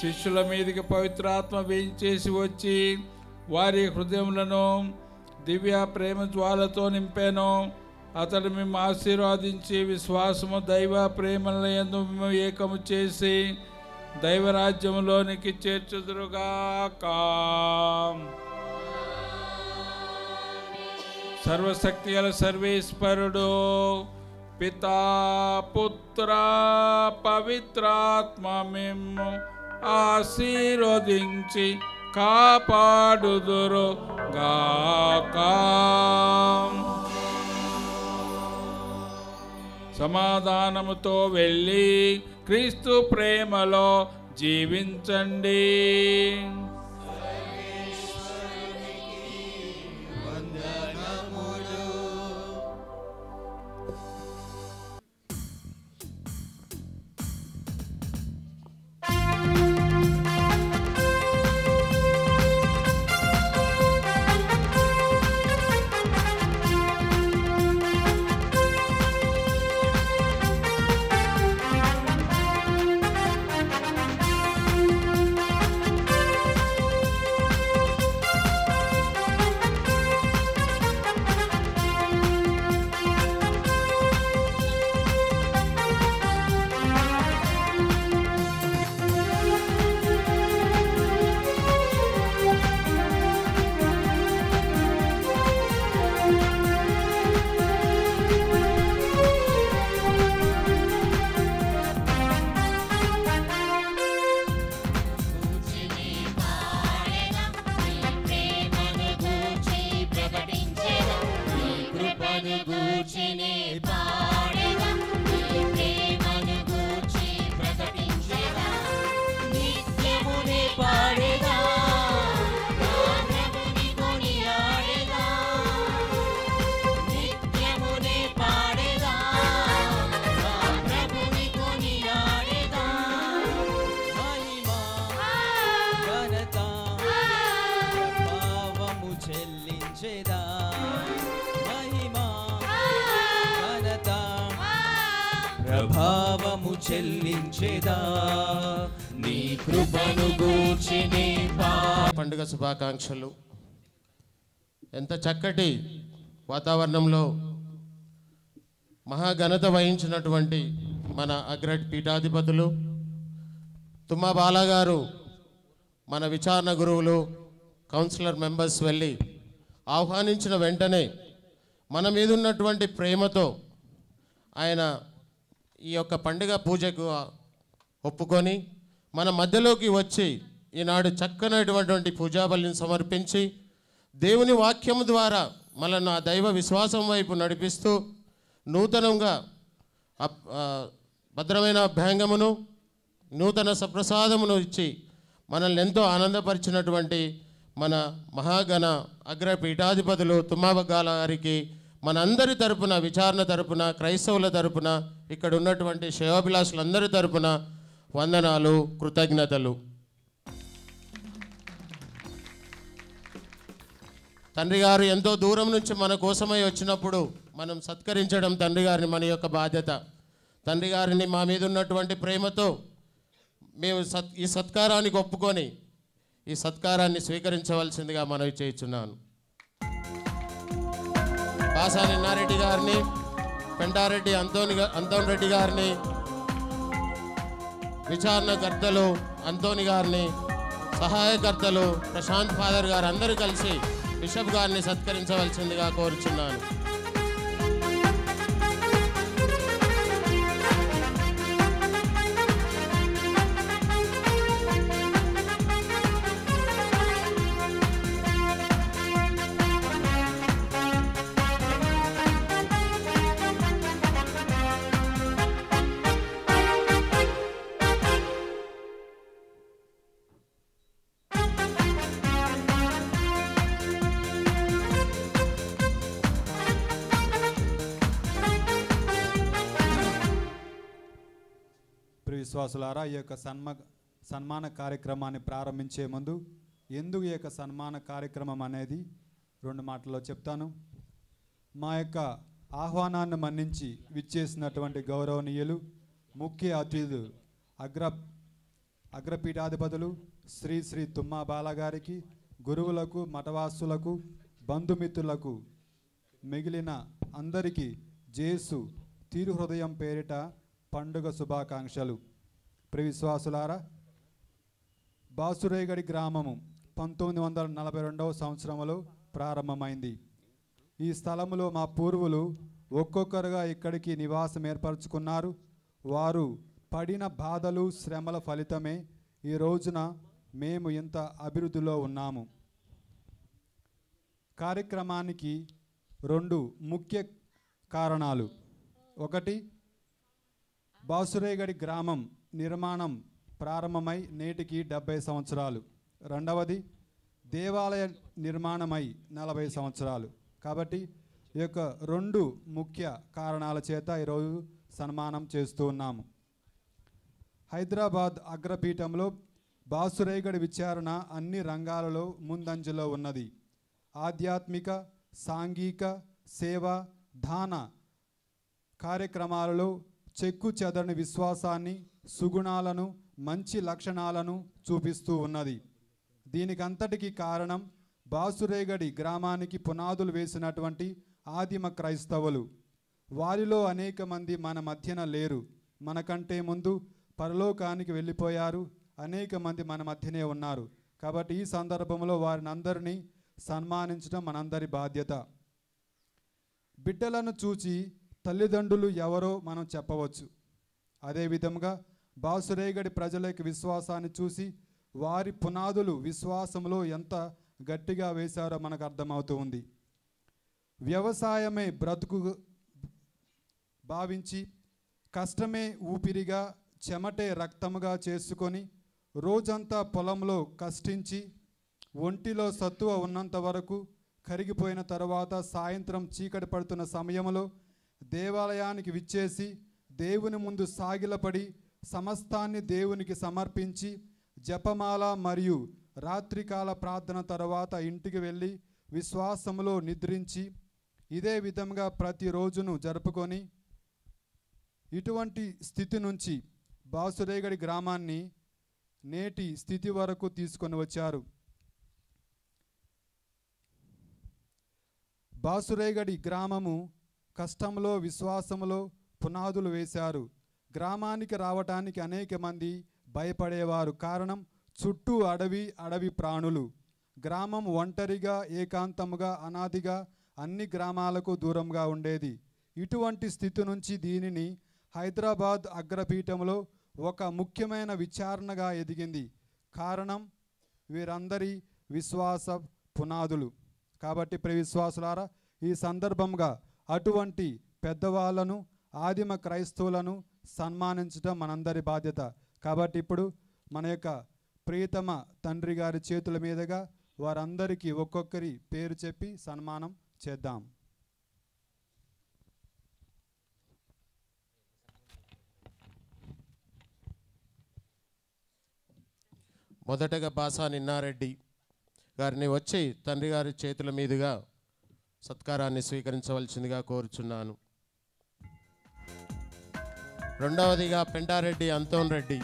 Speaker 1: శిష్యుల మీదకి పవిత్రాత్మ వేయించేసి వచ్చి వారి హృదయములను దివ్య ప్రేమ జ్వాలతో నింపాను. అతడు మేము ఆశీర్వాదించి విశ్వాసము దైవ ప్రేమల యందు మేము ఏకము చేసి దైవరాజ్యములోనికి చేర్చుదురుగాక. సర్వశక్తి గల సర్వేశ్వరుడు పితా పుత్ర పవిత్రాత్మ మేము ఆశీర్వదించి కాపాడుదురుగాక. సమాధానముతో వెళ్ళి క్రీస్తు ప్రేమలో జీవించండి.
Speaker 9: ప్రభావము చెల్లించేదా నీ కృపను గూర్చి నీ
Speaker 4: పండుగ శుభాకాంక్షలు. ఎంత చక్కటి వాతావరణంలో మహాఘనత వహించినటువంటి మన అగ్ర పీఠాధిపతులు తుమ్మా బాలాగారు, మన విచారణ గురువులు, కౌన్సిలర్ మెంబర్స్ వెళ్ళి ఆహ్వానించిన వెంటనే మన మీద ఉన్నటువంటి ప్రేమతో ఆయన ఈ యొక్క పండుగ పూజకు ఒప్పుకొని మన మధ్యలోకి వచ్చి ఈనాడు చక్కనటువంటి పూజాబలిని సమర్పించి దేవుని వాక్యం ద్వారా మనల్ని ఆ దైవ విశ్వాసం వైపు నడిపిస్తూ నూతనంగా భద్రమైన అభ్యంగమును, నూతన సప్రసాదమును ఇచ్చి మనల్ని ఎంతో ఆనందపరిచినటువంటి మన మహాగణ అగ్ర పీఠాధిపతులు తుమ్మాబగాల గారికి మనందరి తరపున, విచారణ తరపున, క్రైస్తవుల తరపున, ఇక్కడ ఉన్నటువంటి సేవాభిలాషులందరి తరపున వందనాలు, కృతజ్ఞతలు. తండ్రి గారు ఎంతో దూరం నుంచి మన కోసమై వచ్చినప్పుడు మనం సత్కరించడం తండ్రి గారిని మన యొక్క బాధ్యత. తండ్రి గారిని మా మీద ఉన్నటువంటి ప్రేమతో మేము ఈ సత్కారానికి ఒప్పుకొని ఈ సత్కారాన్ని స్వీకరించవలసిందిగా మనవి చేస్తున్నాను. పాసాని నారెడ్డి గారిని, పెంటారెడ్డి అంతోని రెడ్డి గారిని, విచారణకర్తలు అంతోని గారిని, సహాయకర్తలు ప్రశాంత్ ఫాదర్ గారు అందరూ కలిసి బిషప్ గారిని సత్కరించవలసిందిగా కోరుచున్నాను.
Speaker 3: విశ్వాసులారా, ఈ యొక్క సన్మాన కార్యక్రమాన్ని ప్రారంభించే ముందు ఎందుకు ఈ యొక్క సన్మాన కార్యక్రమం అనేది 2 మాటల్లో చెప్తాను. మా యొక్క ఆహ్వానాన్ని మన్నించి విచ్చేసినటువంటి గౌరవనీయులు ముఖ్య అతిథులు అగ్రపీఠాధిపతులు శ్రీ శ్రీ తుమ్మా బాలగారికి, గురువులకు, మఠవాసులకు, బంధుమిత్రులకు, మిగిలిన అందరికీ జేసు తీరు హృదయం పేరిట పండుగ శుభాకాంక్షలు. ప్రియవిశ్వాసులారా, బాసురేగడి గ్రామము 1942వ సంవత్సరంలో ప్రారంభమైంది. ఈ స్థలములో మా పూర్వులు ఒక్కొక్కరుగా ఇక్కడికి నివాసం ఏర్పరచుకున్నారు. వారు పడిన బాధలు, శ్రమల ఫలితమే ఈ రోజున మేము ఇంత అభివృద్ధిలో ఉన్నాము. కార్యక్రమానికి 2 ముఖ్య కారణాలు. ఒకటి, బాసురేగడి గ్రామం నిర్మాణం ప్రారంభమై నేటికి 70 సంవత్సరాలు. రెండవది, దేవాలయ నిర్మాణమై 40 సంవత్సరాలు. కాబట్టి ఈ యొక్క 2 ముఖ్య కారణాల చేత ఈరోజు సన్మానం చేస్తూ ఉన్నాము. హైదరాబాద్ అగ్రపీఠంలో బాసురేగడి విచారణ అన్ని రంగాలలో ముందంజలో ఉన్నది. ఆధ్యాత్మిక, సాంఘిక, సేవ, దాన కార్యక్రమాలలో చెక్కు చెదరని విశ్వాసాన్ని, సుగుణాలను, మంచి లక్షణాలను చూపిస్తూ ఉన్నది. దీనికంతటికి కారణం బాసురేగడి గ్రామానికి పునాదులు వేసినటువంటి ఆదిమ క్రైస్తవులు. వారిలో అనేక మంది మన మధ్యన లేరు. మనకంటే ముందు పరలోకానికి వెళ్ళిపోయారు. అనేక మంది మన మధ్యనే ఉన్నారు. కాబట్టి ఈ సందర్భంలో వారిని అందరినీ సన్మానించడం మనందరి బాధ్యత. బిడ్డలను చూచి తల్లిదండ్రులు ఎవరో మనం చెప్పవచ్చు. అదేవిధంగా బాసురేగడి ప్రజల యొక్క విశ్వాసాన్ని చూసి వారి పునాదులు విశ్వాసంలో ఎంత గట్టిగా వేశారో మనకు అర్థమవుతూ ఉంది. వ్యవసాయమే బ్రతుకు భావించి, కష్టమే ఊపిరిగా, చెమటే రక్తముగా చేసుకొని రోజంతా పొలంలో కష్టించి, ఒంటిలో సత్తువ ఉన్నంత వరకు కరిగిపోయిన తర్వాత సాయంత్రం చీకటి పడుతున్న సమయంలో దేవాలయానికి విచ్చేసి దేవుని ముందు సాగిలపడి సమస్తాన్ని దేవునికి సమర్పించి జపమాల మరియు రాత్రికాల ప్రార్థన తర్వాత ఇంటికి వెళ్ళి విశ్వాసములో నిద్రించి ఇదే విధంగా ప్రతిరోజును జరుపుకొని ఇటువంటి స్థితి నుంచి బాసురేగడి గ్రామాన్ని నేటి స్థితి వరకు తీసుకొని వచ్చారు. బాసురేగడి గ్రామము కష్టంలో విశ్వాసములో పునాదులు వేశారు. గ్రామానికి రావటానికి అనేక మంది భయపడేవారు. కారణం చుట్టూ అడవి ప్రాణులు. గ్రామం ఒంటరిగా ఏకాంతముగా అనాదిగా అన్ని గ్రామాలకు దూరంగా ఉండేది. ఇటువంటి స్థితి నుంచి దీనిని హైదరాబాద్ అగ్రపీఠంలో ఒక ముఖ్యమైన విచారణగా ఎదిగింది. కారణం వీరందరి విశ్వాస పునాదులు. కాబట్టి ప్రియ విశ్వాసులారా, ఈ సందర్భంగా అటువంటి పెద్దవాళ్ళను ఆదిమ క్రైస్తవులను సన్మానించడం మనందరి బాధ్యత. కాబట్టి ఇప్పుడు మన యొక్క ప్రియతమ తండ్రి గారి చేతుల మీదుగా వారందరికీ ఒక్కొక్కరి పేరు చెప్పి సన్మానం చేద్దాం.
Speaker 4: మొదటగా బాసా నిన్నారెడ్డి గారిని వచ్చి తండ్రి గారి చేతుల మీదుగా సత్కారాన్ని స్వీకరించవలసిందిగా కోరుచున్నాను. రెండవదిగా పెండారెడ్డి అంతోన్ రెడ్డి,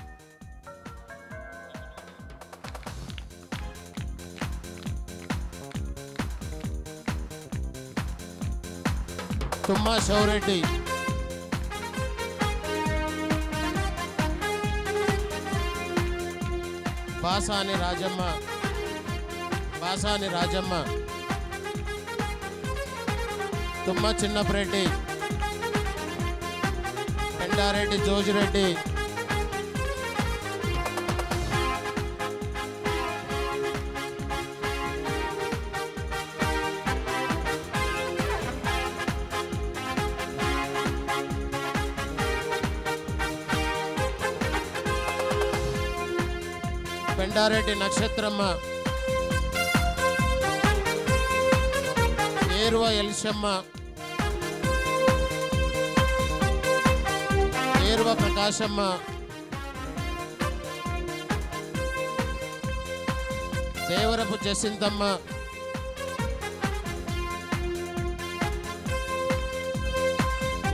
Speaker 4: తుమ్మా శౌరెడ్డి, బాసాని రాజమ్మ, తుమ్మ చిన్నపరెడ్డి, పెండారెడ్డి జోజిరెడ్డి, పెండారెడ్డి నక్షత్రమ్మ, ఏరువ ఎలిశమ్మ, ఏరువ ప్రకాశమ్మ, దేవరపు జసింతమ్మ,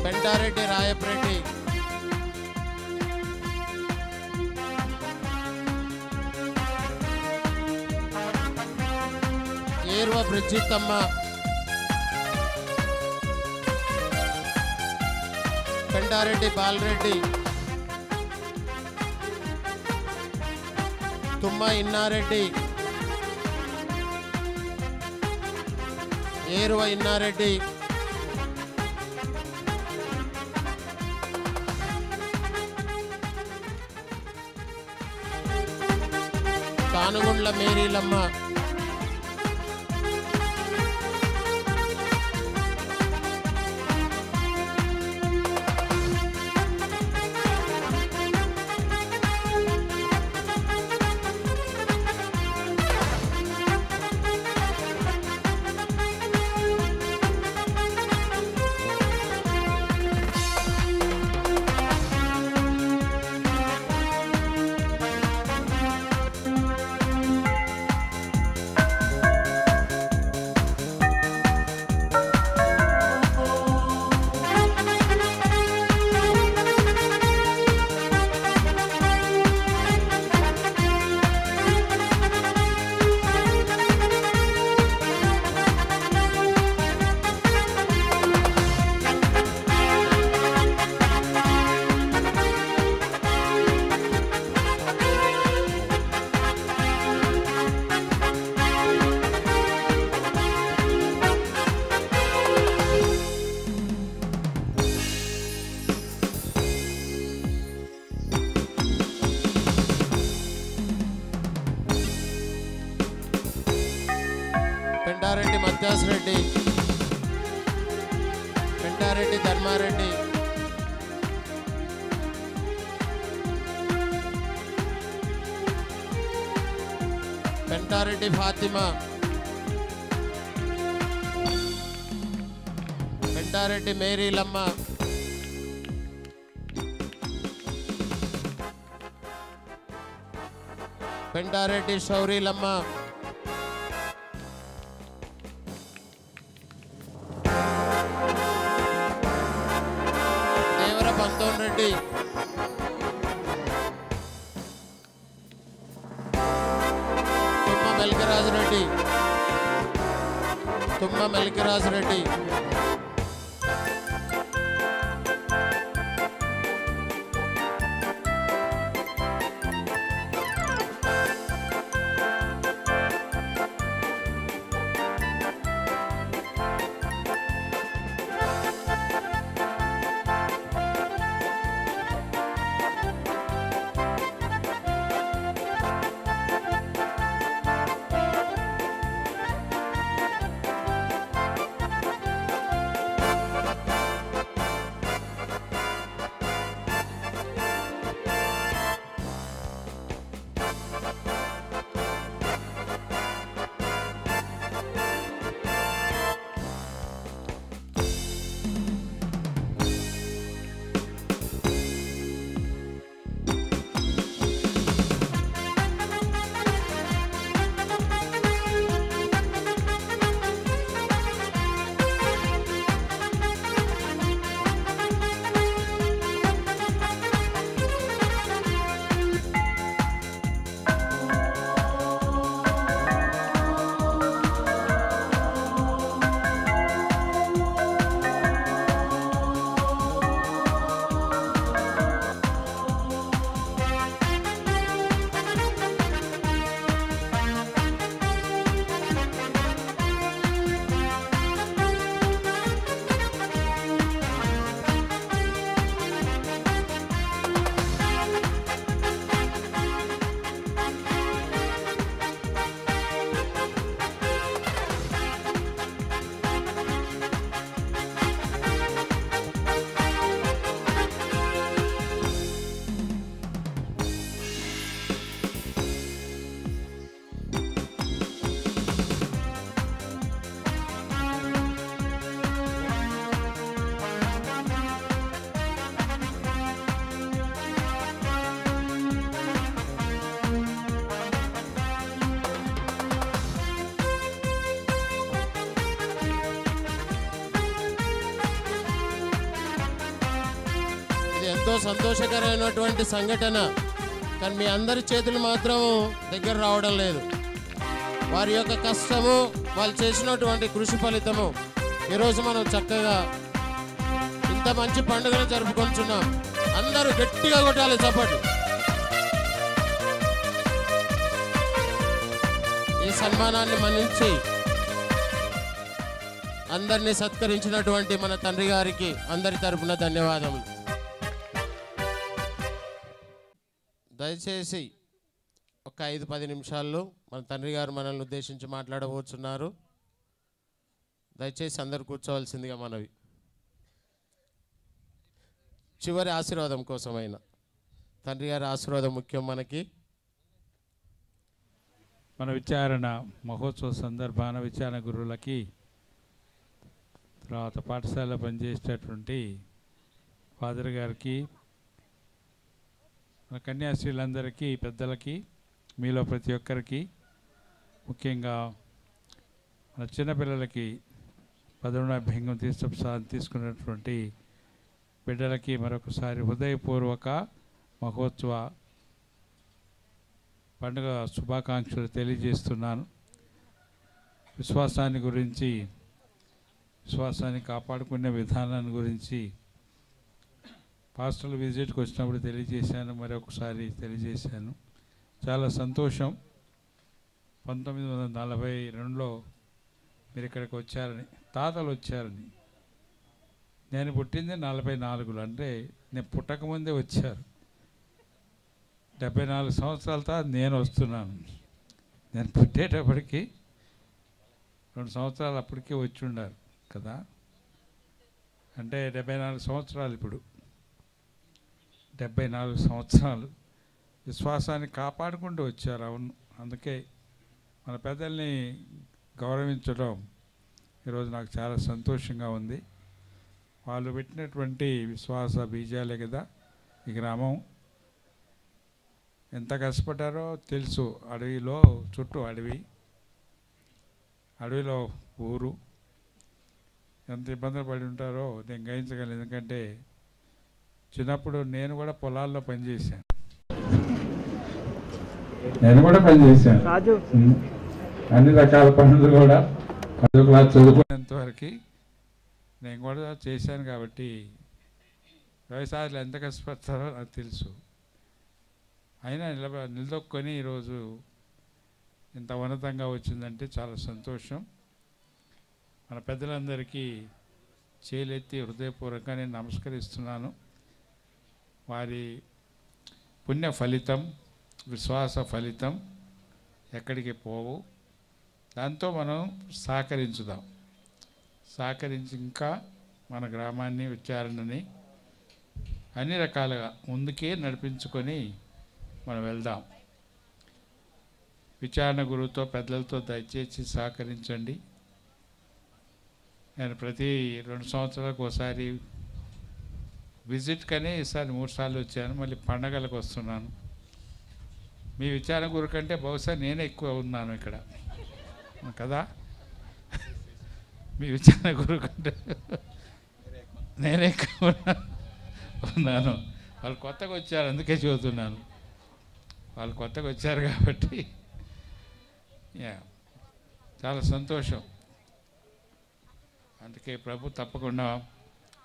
Speaker 4: పెండారెడ్డి రాయప్రెడ్డి, ఏరువ బ్రిజిత్తమ్మ, పెండారెడ్డి బాలరెడ్డి, తుమ్మ ఇన్నారెడ్డి, ఏరువ ఇన్నారెడ్డి, కానుగుండ్ల మేరీలమ్మ, పెండారెడ్డి మత్యాస్ రెడ్డి, పెండారెడ్డి ధర్మారెడ్డి, పెండారెడ్డి ఫాతిమా, పెండారెడ్డి మేరీలమ్మ, పెండారెడ్డి శౌరీలమ్మ, అంతోన్ రెడ్డి, తుమ్మ మెల్కరాజు రెడ్డి, తుమ్మ మెలికిరాజు రెడ్డి, ఎంతో సంతోషకరమైనటువంటి సంఘటన. కానీ మీ అందరి చేతులు మాత్రం దగ్గర రావడం లేదు. వారి యొక్క కష్టము, వాళ్ళు చేసినటువంటి కృషి ఫలితము ఈరోజు మనం చక్కగా ఇంత మంచి పండుగను జరుపుకుంటున్నాం. అందరూ గట్టిగా కొట్టాలి చప్పట్లు. ఈ సన్మానాన్ని మన్నించి అందరినీ సత్కరించినటువంటి మన తండ్రి గారికి అందరి తరపున ధన్యవాదములు. దయచేసి ఒక 5-10 నిమిషాల్లో మన తండ్రి గారు మనల్ని ఉద్దేశించి మాట్లాడబోతున్నారు. దయచేసి అందరు కూర్చోవలసిందిగా మనవి. చివరి ఆశీర్వాదం కోసమైనా తండ్రి గారి ఆశీర్వాదం ముఖ్యం మనకి.
Speaker 1: మన విచారణ మహోత్సవ సందర్భాన విచారణ గురువులకి, తర్వాత పాఠశాలలో పనిచేసేటటువంటి ఫాదర్ గారికి, మన కన్యాశ్రీలందరికీ, పెద్దలకి, మీలో ప్రతి ఒక్కరికి, ముఖ్యంగా మన చిన్నపిల్లలకి పదవునాభ్యంగం తీసుకున్నటువంటి బిడ్డలకి మరొకసారి హృదయపూర్వక మహోత్సవ పండుగ శుభాకాంక్షలు తెలియజేస్తున్నాను. విశ్వాసాన్ని గురించి, విశ్వాసాన్ని కాపాడుకునే విధానాన్ని గురించి పాస్టల్ విజిట్కి వచ్చినప్పుడు తెలియజేశాను, మరొకసారి తెలియజేశాను. చాలా సంతోషం. 1942లో మీరు ఇక్కడికి వచ్చారని, తాతలు వచ్చారని. నేను పుట్టింది 44లో, అంటే నేను పుట్టకముందే వచ్చారు. 74 సంవత్సరాల తర్వాత నేను వస్తున్నాను. నేను పుట్టేటప్పటికి 2 సంవత్సరాలు అప్పటికే వచ్చి ఉండారు కదా, అంటే 74 సంవత్సరాలు. ఇప్పుడు 74 సంవత్సరాలు విశ్వాసాన్ని కాపాడుకుంటూ వచ్చారు. అవును, అందుకే మన పెద్దల్ని గౌరవించడం ఈరోజు నాకు చాలా సంతోషంగా ఉంది. వాళ్ళు పెట్టినటువంటి విశ్వాస బీజాలే కదా ఈ గ్రామం. ఎంత కష్టపడ్డారో తెలుసు. అడవిలో, చుట్టూ అడవిలో ఊరు, ఎంత ఇబ్బందులు పడి ఉంటారో నేను గ్రహించగలను. ఎందుకంటే చిన్నప్పుడు నేను కూడా పొలాల్లో పనిచేశాను. అన్ని రకాల పనులు కూడా 10వ క్లాస్ చదువుకునేంతవరకు నేను కూడా చేశాను కాబట్టి వ్యవసాయాలు ఎంత కష్టపడతారో నాకు తెలుసు. అయినా నిలదొక్కొని ఈరోజు ఇంత ఉన్నతంగా వచ్చిందంటే చాలా సంతోషం. మన పెద్దలందరికీ చేలెత్తి హృదయపూర్వకంగా నేను నమస్కరిస్తున్నాను. వారి పుణ్య ఫలితం, విశ్వాస ఫలితం ఎక్కడికి పోవు. దాంతో మనం సహకరించి ఇంకా మన గ్రామాన్ని, విచారణని అన్ని రకాలుగా ముందుకే నడిపించుకొని మనం వెళ్దాం. విచారణ గురువుతో, పెద్దలతో దయచేసి సహకరించండి. నేను ప్రతి 2 సంవత్సరాలకు ఒకసారి విజిట్కనే ఈసారి 3 సార్లు వచ్చాను. మళ్ళీ పండగలకు వస్తున్నాను. మీ విచారణ గురు కంటే బహుశా నేనే ఎక్కువ ఉన్నాను ఇక్కడ కదా. మీ విచారణ గురు కంటే నేనే ఎక్కువ ఉన్నాను. వాళ్ళు కొత్తగా వచ్చారు, అందుకే చదువుతున్నాను. వాళ్ళు కొత్తగా వచ్చారు కాబట్టి చాలా సంతోషం. అందుకే ప్రభు తప్పకుండా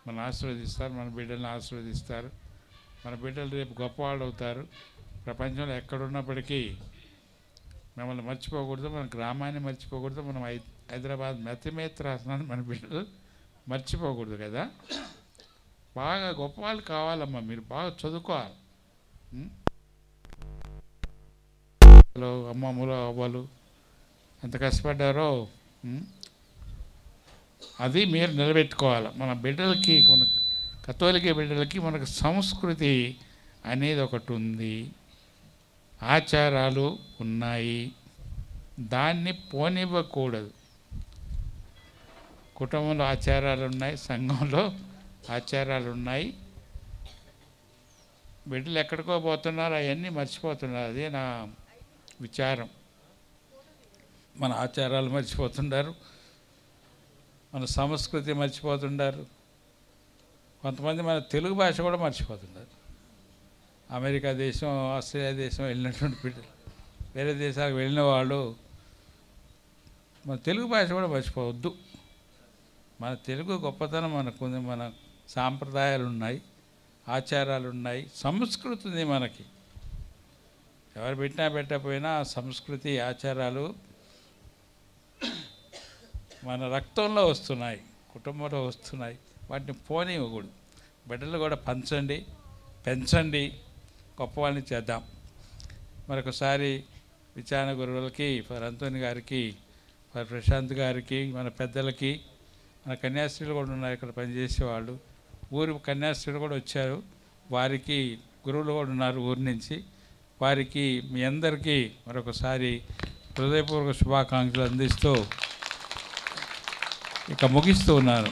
Speaker 1: మన ఆశీర్వదిస్తారు, మన బిడ్డలను ఆశీర్వదిస్తారు. మన బిడ్డలు రేపు గొప్పవాళ్ళు అవుతారు. ప్రపంచంలో ఎక్కడున్నప్పటికీ మిమ్మల్ని మర్చిపోకూడదు, మన గ్రామాన్ని మర్చిపోకూడదు. మనం హైదరాబాద్ మెతిమేత్రాసనాన్ని మన బిడ్డలు మర్చిపోకూడదు కదా. బాగా గొప్పవాళ్ళు కావాలమ్మా, మీరు బాగా చదువుకోవాలి. అమ్మమ్మలు అవ్వలు ఎంత కష్టపడ్డారో అది మీరు నిలబెట్టుకోవాలి. మన బిడ్డలకి, మన కథోలిక బిడ్డలకి మనకు సంస్కృతి అనేది ఒకటి ఉంది, ఆచారాలు ఉన్నాయి. దాన్ని పోనివ్వకూడదు. కుటుంబంలో ఆచారాలు ఉన్నాయి, సంఘంలో ఆచారాలు ఉన్నాయి. బిడ్డలు ఎక్కడికో పోతున్నారు, అవన్నీ మర్చిపోతున్నారు. అదే నా విచారం. మన ఆచారాలు మర్చిపోతున్నారు, మన సంస్కృతి మర్చిపోతున్నారు. కొంతమంది మన తెలుగు భాష కూడా మర్చిపోతున్నారు. అమెరికా దేశం, ఆస్ట్రేలియా దేశం వెళ్ళినటువంటి బిడ్డలు, వేరే దేశాలకు వెళ్ళిన వాళ్ళు మన తెలుగు భాష కూడా మర్చిపోవద్దు. మన తెలుగు గొప్పతనం మనకుంది. మన సాంప్రదాయాలు ఉన్నాయి, ఆచారాలు ఉన్నాయి, సంస్కృతి ఉంది మనకి. ఎవరు పెట్టకపోయినా సంస్కృతి, ఆచారాలు మన రక్తంలో వస్తున్నాయి, కుటుంబంలో వస్తున్నాయి. వాటిని పోనివ్వకూడదు. బిడ్డలు కూడా పంచండి, పెంచండి, గొప్పవాళ్ళని చేద్దాం. మరొకసారి విచారణ గురువులకి, ఫర్ అంతోని గారికి, ఫర్ ప్రశాంత్ గారికి, మన పెద్దలకి, మన కన్యాస్త్రీలు కూడా ఉన్నారు ఇక్కడ పనిచేసేవాళ్ళు. ఊరి కన్యాస్త్రీలు కూడా వచ్చారు. వారికి గురువులు కూడా ఉన్నారు ఊరి నుంచి. వారికి మీ అందరికీ మరొకసారి హృదయపూర్వక శుభాకాంక్షలు అందిస్తూ ఇక ముగిస్తూ ఉన్నాను.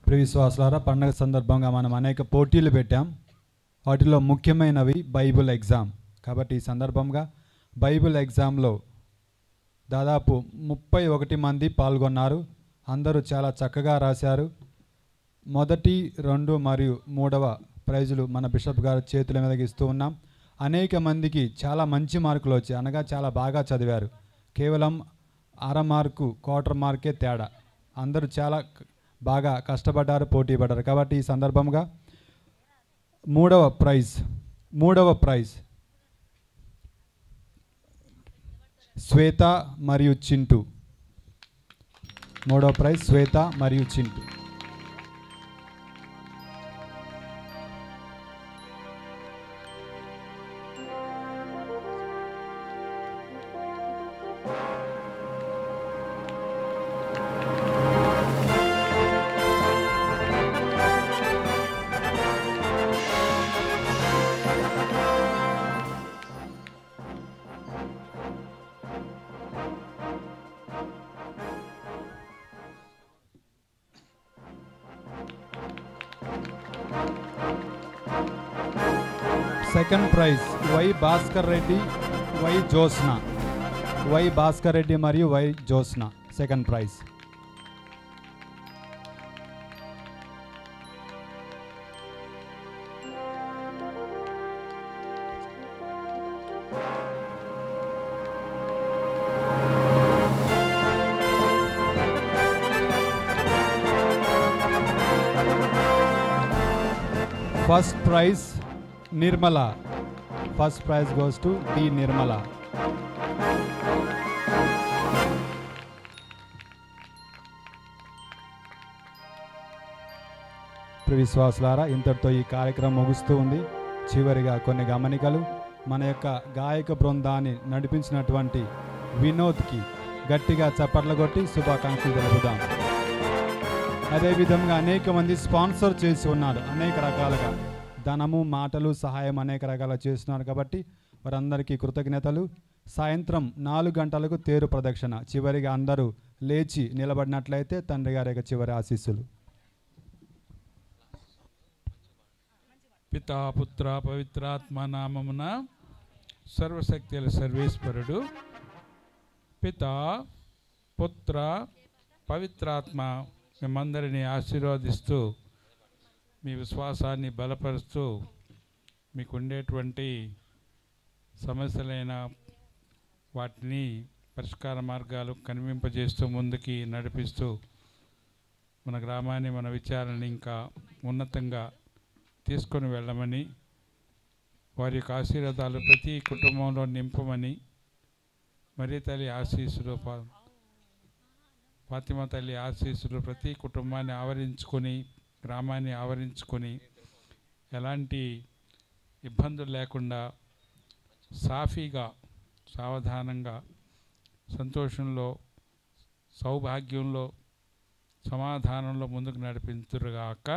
Speaker 3: ప్రియవిశ్వాసులారా, పండుగ సందర్భంగా మనం అనేక పోటీలు పెట్టాం. వాటిలో ముఖ్యమైనవి బైబిల్ ఎగ్జామ్. కాబట్టి ఈ సందర్భంగా బైబిల్ ఎగ్జామ్లో దాదాపు 31 మంది పాల్గొన్నారు. అందరూ చాలా చక్కగా రాశారు. 1, 2 మరియు 3వ ప్రైజులు మన బిషప్ గారు చేతుల మీదకి ఇస్తూ ఉన్నాం. అనేక మందికి చాలా మంచి మార్కులు వచ్చాయి, అనగా చాలా బాగా చదివారు. కేవలం 1/2 మార్కు, 1/4 మార్కే తేడా. అందరూ చాలా బాగా కష్టపడ్డారు, పోటీ పడ్డారు. కాబట్టి ఈ సందర్భంగా మూడవ ప్రైజ్ శ్వేత మరియు చింటూ. 3వ ప్రైజ్ శ్వేత మరియు Chintu. Second prize Y Bhaskar Reddy, Y Jyotsna. Y Bhaskar Reddy మరియు Y Jyotsna second prize. First prize Nirmala. First prize goes to D Nirmala. విశ్వాసులారా, ఇంతటితో ఈ కార్యక్రమం ముగుస్తూ ఉంది. చివరిగా కొన్ని గమనికలు. మన యొక్క గాయక బృందాన్ని నడిపించినటువంటి వినోద్కి గట్టిగా చప్పట్లు కొట్టి శుభాకాంక్షలు తెలుపుదాం. అదేవిధంగా అనేక మంది స్పాన్సర్ చేసి ఉన్నారు, అనేక రకాలుగా ధనము, మాటలు, సహాయం అనేక రకాలుగా చేస్తున్నారు. కాబట్టి వారందరికీ కృతజ్ఞతలు. సాయంత్రం 4 గంటలకు తేరు ప్రదక్షిణ. చివరిగా అందరూ లేచి నిలబడినట్లయితే తండ్రి గారి యొక్క చివరి ఆశీస్సులు.
Speaker 1: పితా పుత్ర పవిత్రాత్మ నామమున సర్వశక్తుల సర్వేశ్వరుడు పితా పుత్ర పవిత్రాత్మ మిమ్మందరినీ ఆశీర్వదిస్తూ మీ విశ్వాసాన్ని బలపరుస్తూ మీకు ఉండేటువంటి సమస్యలైన వాటిని పరిష్కార మార్గాలు కనిపింపజేస్తూ ముందుకి నడిపిస్తూ మన గ్రామాన్ని, మన విచారాన్ని ఇంకా ఉన్నతంగా తీసుకొని వెళ్ళమని, వారి యొక్క ఆశీర్వాదాలు ప్రతి కుటుంబంలో నింపమని, మరి తల్లి ఆశీస్సులు, ఫాతిమా తల్లి ఆశీస్సులు ప్రతి కుటుంబాన్ని ఆవరించుకొని, గ్రామాన్ని ఆవరించుకొని, ఎలాంటి ఇబ్బందులు లేకుండా సాఫీగా, సావధానంగా, సంతోషంలో, సౌభాగ్యంలో, సమాధానంలో ముందుకు నడిపించురుగాక.